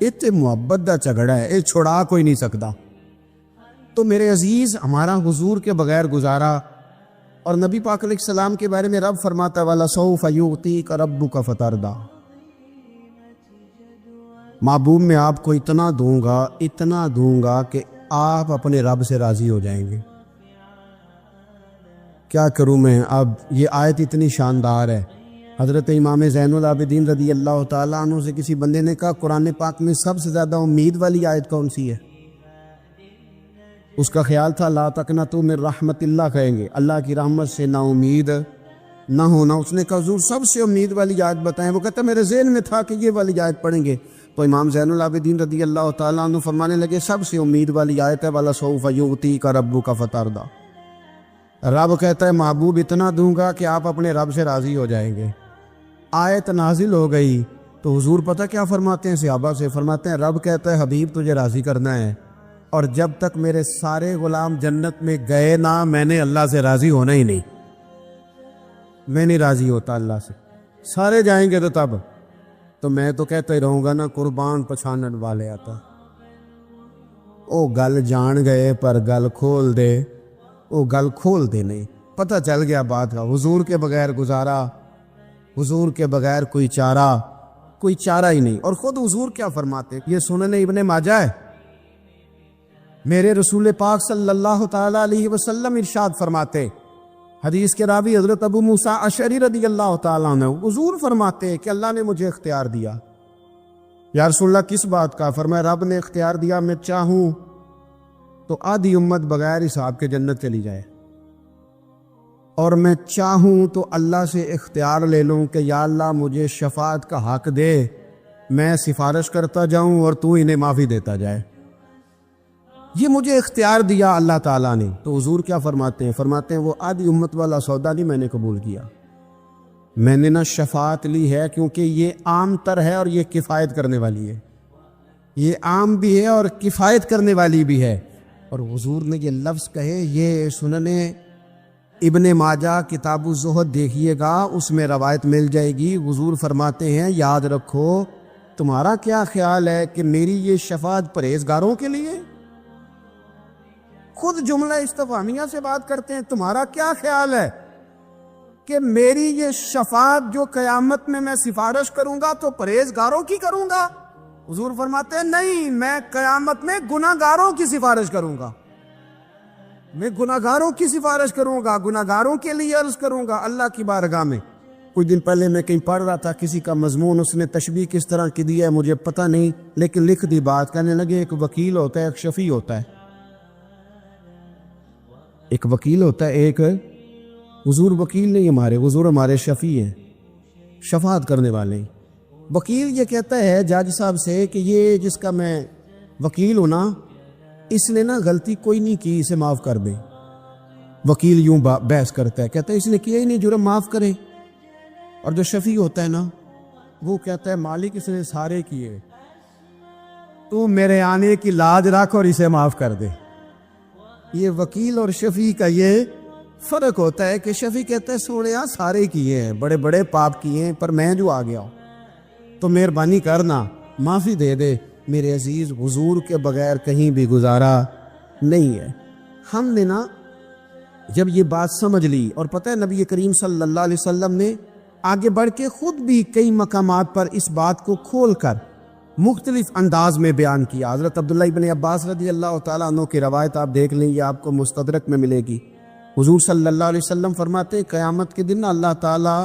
اتنے محبت دا جھگڑا ہے، یہ چھڑا کوئی نہیں سکتا۔ تو میرے عزیز ہمارا حضور کے بغیر گزارا، اور نبی پاک علیہ السلام کے بارے میں رب فرماتا والا سوف یعطیک ربک فترضی، محبوب میں آپ کو اتنا دوں گا کہ آپ اپنے رب سے راضی ہو جائیں گے۔ کیا کروں میں؟ اب یہ آیت اتنی شاندار ہے۔ حضرت امام زین العابدین رضی اللہ تعالیٰ عنہ سے کسی بندے نے کہا قرآن پاک میں سب سے زیادہ امید والی آیت کون سی ہے؟ اس کا خیال تھا لا تقنطوا من رحمت اللہ کہیں گے، اللہ کی رحمت سے نا امید نہ ہونا۔ اس نے کہا حضور سب سے امید والی آیت بتائیں۔ وہ کہتا میرے ذہن میں تھا کہ یہ والی آیت پڑھیں گے۔ تو امام زین العابدین رضی اللہ تعالیٰ عنہ فرمانے لگے سب سے امید والی آیت ہے والا سوف یعطیک ربک فترضی، رب کہتا ہے محبوب اتنا دوں گا کہ آپ اپنے رب سے راضی ہو جائیں گے۔ آیت نازل ہو گئی تو حضور پتہ کیا فرماتے ہیں صحابہ سے؟ فرماتے ہیں رب کہتا ہے حبیب تجھے راضی کرنا ہے، اور جب تک میرے سارے غلام جنت میں گئے نہ میں نے اللہ سے راضی ہونا ہی نہیں، میں نہیں راضی ہوتا اللہ سے۔ سارے جائیں گے تو میں تو کہتا ہی رہوں گا نا قربان پچھانن والے آتا، او گل جان گئے پر گل کھول دے، او گل کھول دے نہیں۔ پتہ چل گیا بات کا، حضور کے بغیر گزارا، حضور کے بغیر کوئی چارہ ہی نہیں۔ اور خود حضور کیا فرماتے؟ یہ سنن ابن ماجہ ہے، میرے رسول پاک صلی اللہ تعالی علیہ وسلم ارشاد فرماتے، حدیث کے راوی حضرت ابو موسیٰ اشعری رضی اللہ تعالیٰ عنہ، حضور فرماتے کہ اللہ نے مجھے اختیار دیا۔ یا رسول اللہ کس بات کا؟ فرمایا رب نے اختیار دیا میں چاہوں تو آدھی امت بغیر حساب کے جنت چلی جائے، اور میں چاہوں تو اللہ سے اختیار لے لوں کہ یا اللہ مجھے شفاعت کا حق دے، میں سفارش کرتا جاؤں اور تو انہیں معافی دیتا جائے۔ یہ مجھے اختیار دیا اللہ تعالیٰ نے۔ تو حضور کیا فرماتے ہیں؟ فرماتے ہیں وہ آدھی امت والا سودا نہیں میں نے قبول کیا، میں نے نہ شفاعت لی ہے، کیونکہ یہ عام تر ہے اور یہ کفایت کرنے والی ہے، یہ عام بھی ہے اور کفایت کرنے والی بھی ہے۔ اور حضور نے یہ لفظ کہے، یہ سنن ابن ماجہ کتاب الزہد دیکھیے گا، اس میں روایت مل جائے گی۔ حضور فرماتے ہیں یاد رکھو تمہارا کیا خیال ہے کہ میری یہ شفاعت پرہیزگاروں کے لیے؟ خود جملہ استفہامیہ سے بات کرتے ہیں، تمہارا کیا خیال ہے کہ میری یہ شفاعت جو قیامت میں سفارش کروں گا تو پرہیزگاروں کی کروں گا؟ حضور فرماتے ہیں نہیں، میں قیامت میں گناہگاروں کی سفارش کروں گا، میں گناہگاروں کی سفارش کروں گا، گناہگاروں کے لیے عرض کروں گا اللہ کی بارگاہ میں۔ کچھ دن پہلے میں کہیں پڑھ رہا تھا کسی کا مضمون، اس نے تشبیہ کس طرح کی دی ہے مجھے پتہ نہیں، لیکن لکھ دی بات، کہنے لگے ایک وکیل ہوتا ہے ایک شفیع ہوتا ہے، ایک وکیل ہوتا ہے ایک، حضور وکیل نہیں ہمارے، حضور ہمارے شفیع ہیں، شفاعت کرنے والے ہیں۔ وکیل یہ کہتا ہے جج صاحب سے کہ یہ جس کا میں وکیل ہوں نا، اس نے نا غلطی کوئی نہیں کی، اسے معاف کر دے۔ وکیل یوں بحث کرتا ہے، کہتا ہے اس نے کیا ہی نہیں، جرم معاف کرے۔ اور جو شفیع ہوتا ہے نا وہ کہتا ہے مالک اس نے سارے کیے، تو میرے آنے کی لاج رکھ اور اسے معاف کر دے۔ یہ وکیل اور شفیع کا یہ فرق ہوتا ہے کہ شفیع کہتا ہے سوڑیا سارے کیے ہیں، بڑے بڑے پاپ کیے ہیں، پر میں جو آ گیا ہوں تو مہربانی کرنا معافی دے دے۔ میرے عزیز حضور کے بغیر کہیں بھی گزارا نہیں ہے۔ ہم نے نا جب یہ بات سمجھ لی، اور پتہ ہے نبی کریم صلی اللہ علیہ وسلم نے آگے بڑھ کے خود بھی کئی مقامات پر اس بات کو کھول کر مختلف انداز میں بیان کیا۔ حضرت عبداللہ ابن عباس رضی اللہ تعالیٰ عنہ کی روایت آپ دیکھ لیں، یہ آپ کو مستدرک میں ملے گی۔ حضور صلی اللہ علیہ وسلم فرماتے ہیں قیامت کے دن اللہ تعالیٰ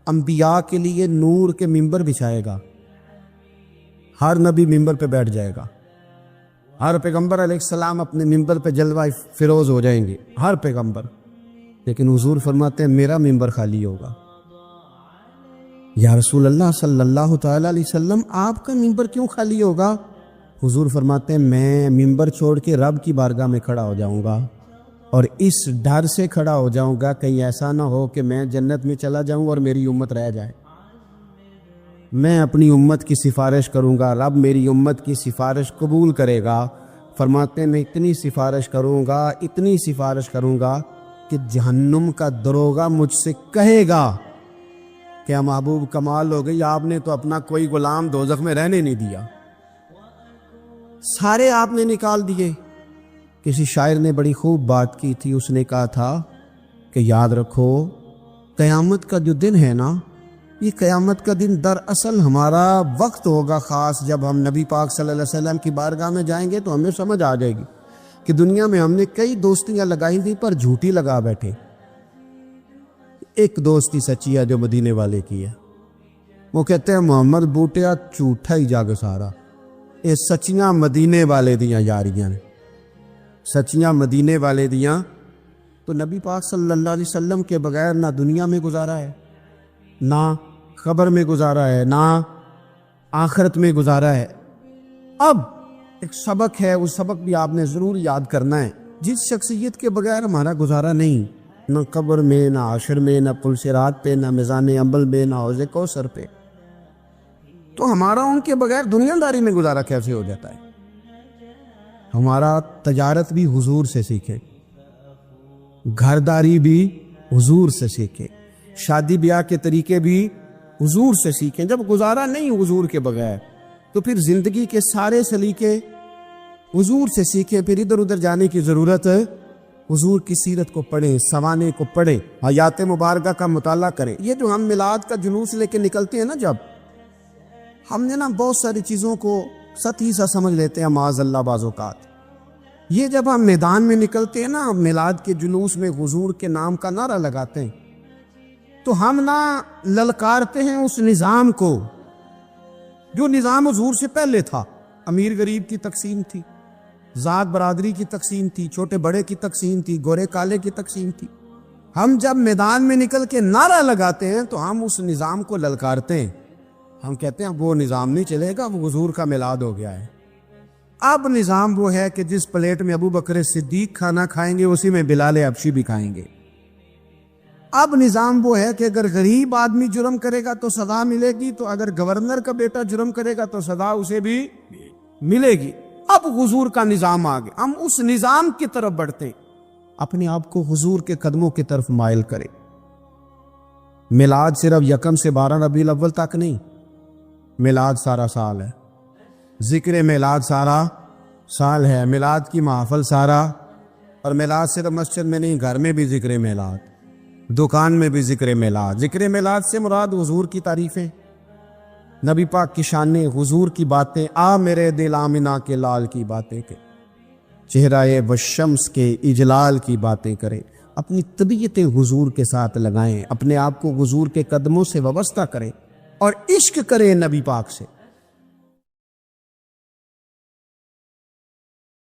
انبیاء کے لیے نور کے ممبر بچھائے گا، ہر نبی ممبر پہ بیٹھ جائے گا، ہر پیغمبر علیہ السلام اپنے ممبر پہ جلوہ فروز ہو جائیں گے، ہر پیغمبر۔ لیکن حضور فرماتے ہیں میرا ممبر خالی ہوگا۔ یا رسول اللہ صلی اللہ تعالیٰ علیہ وسلم آپ کا ممبر کیوں خالی ہوگا؟ حضور فرماتے ہیں میں ممبر چھوڑ کے رب کی بارگاہ میں کھڑا ہو جاؤں گا، اور اس ڈر سے کھڑا ہو جاؤں گا کہیں ایسا نہ ہو کہ میں جنت میں چلا جاؤں اور میری امت رہ جائے۔ میں اپنی امت کی سفارش کروں گا، رب میری امت کی سفارش قبول کرے گا۔ فرماتے ہیں میں اتنی سفارش کروں گا، اتنی سفارش کروں گا کہ جہنم کا دروغہ مجھ سے کہے گا کہ محبوب کمال ہو گئی، آپ نے تو اپنا کوئی غلام دوزخ میں رہنے نہیں دیا، سارے آپ نے نکال دیے۔ کسی شاعر نے بڑی خوب بات کی تھی، اس نے کہا تھا کہ یاد رکھو قیامت کا جو دن ہے نا، یہ قیامت کا دن دراصل ہمارا وقت ہوگا خاص، جب ہم نبی پاک صلی اللہ علیہ وسلم کی بارگاہ میں جائیں گے تو ہمیں سمجھ آ جائے گی کہ دنیا میں ہم نے کئی دوستیاں لگائی تھی پر جھوٹی لگا بیٹھے۔ ایک دوستی سچی ہے جو مدینے والے کی ہے، وہ کہتے ہیں محمد بوٹیا جھوٹا ہی جاگ سارا، یہ سچیاں مدینے والے دیاں یاریاں نے، سچیاں مدینے والے دیاں۔ تو نبی پاک صلی اللہ علیہ وسلم کے بغیر نہ دنیا میں گزارا ہے، نہ قبر میں گزارا ہے، نہ آخرت میں گزارا ہے۔ اب ایک سبق ہے، وہ سبق بھی آپ نے ضرور یاد کرنا ہے۔ جس شخصیت کے بغیر ہمارا گزارا نہیں، نہ قبر میں، نہ عشر میں، نہ پل صراط پہ، نہ میزان عمل میں، نہ حوض کوثر پہ، تو ہمارا ان کے بغیر دنیا داری میں گزارا کیسے ہو جاتا ہے؟ ہمارا تجارت بھی حضور سے سیکھے، گھرداری بھی حضور سے سیکھے، شادی بیاہ کے طریقے بھی حضور سے سیکھیں۔ جب گزارا نہیں حضور کے بغیر تو پھر زندگی کے سارے سلیقے حضور سے سیکھیں۔ پھر ادھر ادھر جانے کی ضرورت ہے، حضور کی سیرت کو پڑھیں، سوانے کو پڑھیں، حیات مبارکہ کا مطالعہ کریں۔ یہ جو ہم میلاد کا جلوس لے کے نکلتے ہیں نا، جب ہم نے نا بہت ساری چیزوں کو سطحی سا سمجھ لیتے ہیں معاذ اللہ بعض اوقات، یہ جب ہم میدان میں نکلتے ہیں نا، میلاد کے جلوس میں حضور کے نام کا نعرہ لگاتے ہیں، تو ہم نہ للکارتے ہیں اس نظام کو جو نظام حضور سے پہلے تھا۔ امیر غریب کی تقسیم تھی، ذات برادری کی تقسیم تھی، چھوٹے بڑے کی تقسیم تھی، گورے کالے کی تقسیم تھی۔ ہم جب میدان میں نکل کے نعرہ لگاتے ہیں تو ہم اس نظام کو للکارتے ہیں، ہم کہتے ہیں وہ نظام نہیں چلے گا، وہ حضور کا میلاد ہو گیا ہے۔ اب نظام وہ ہے کہ جس پلیٹ میں ابو بکر صدیق کھانا کھائیں گے اسی میں بلال حبشی بھی کھائیں گے۔ اب نظام وہ ہے کہ اگر غریب آدمی جرم کرے گا تو سزا ملے گی، تو اگر گورنر کا بیٹا جرم کرے گا تو سزا اسے بھی ملے گی۔ اب حضور کا نظام آ گیا، ہم اس نظام کی طرف بڑھتے ہیں، اپنے آپ کو حضور کے قدموں کی طرف مائل کریں۔ میلاد صرف 1 سے 12 ربیع الاول تک نہیں، میلاد سارا سال ہے، ذکر میلاد سارا سال ہے، میلاد کی محفل سارا، اور میلاد صرف مسجد میں نہیں، گھر میں بھی ذکر میلاد، دکان میں بھی ذکر میلاد۔ ذکر میلاد سے مراد حضور کی تعریفیں، نبی پاک کی شانیں، حضور کی باتیں، آ میرے دل آمنہ کے لال کی باتیں کہ چہرہ والشمس کے اجلال کی باتیں کریں، اپنی طبیعت حضور کے ساتھ لگائیں، اپنے آپ کو حضور کے قدموں سے وابستہ کریں اور عشق کریں نبی پاک سے۔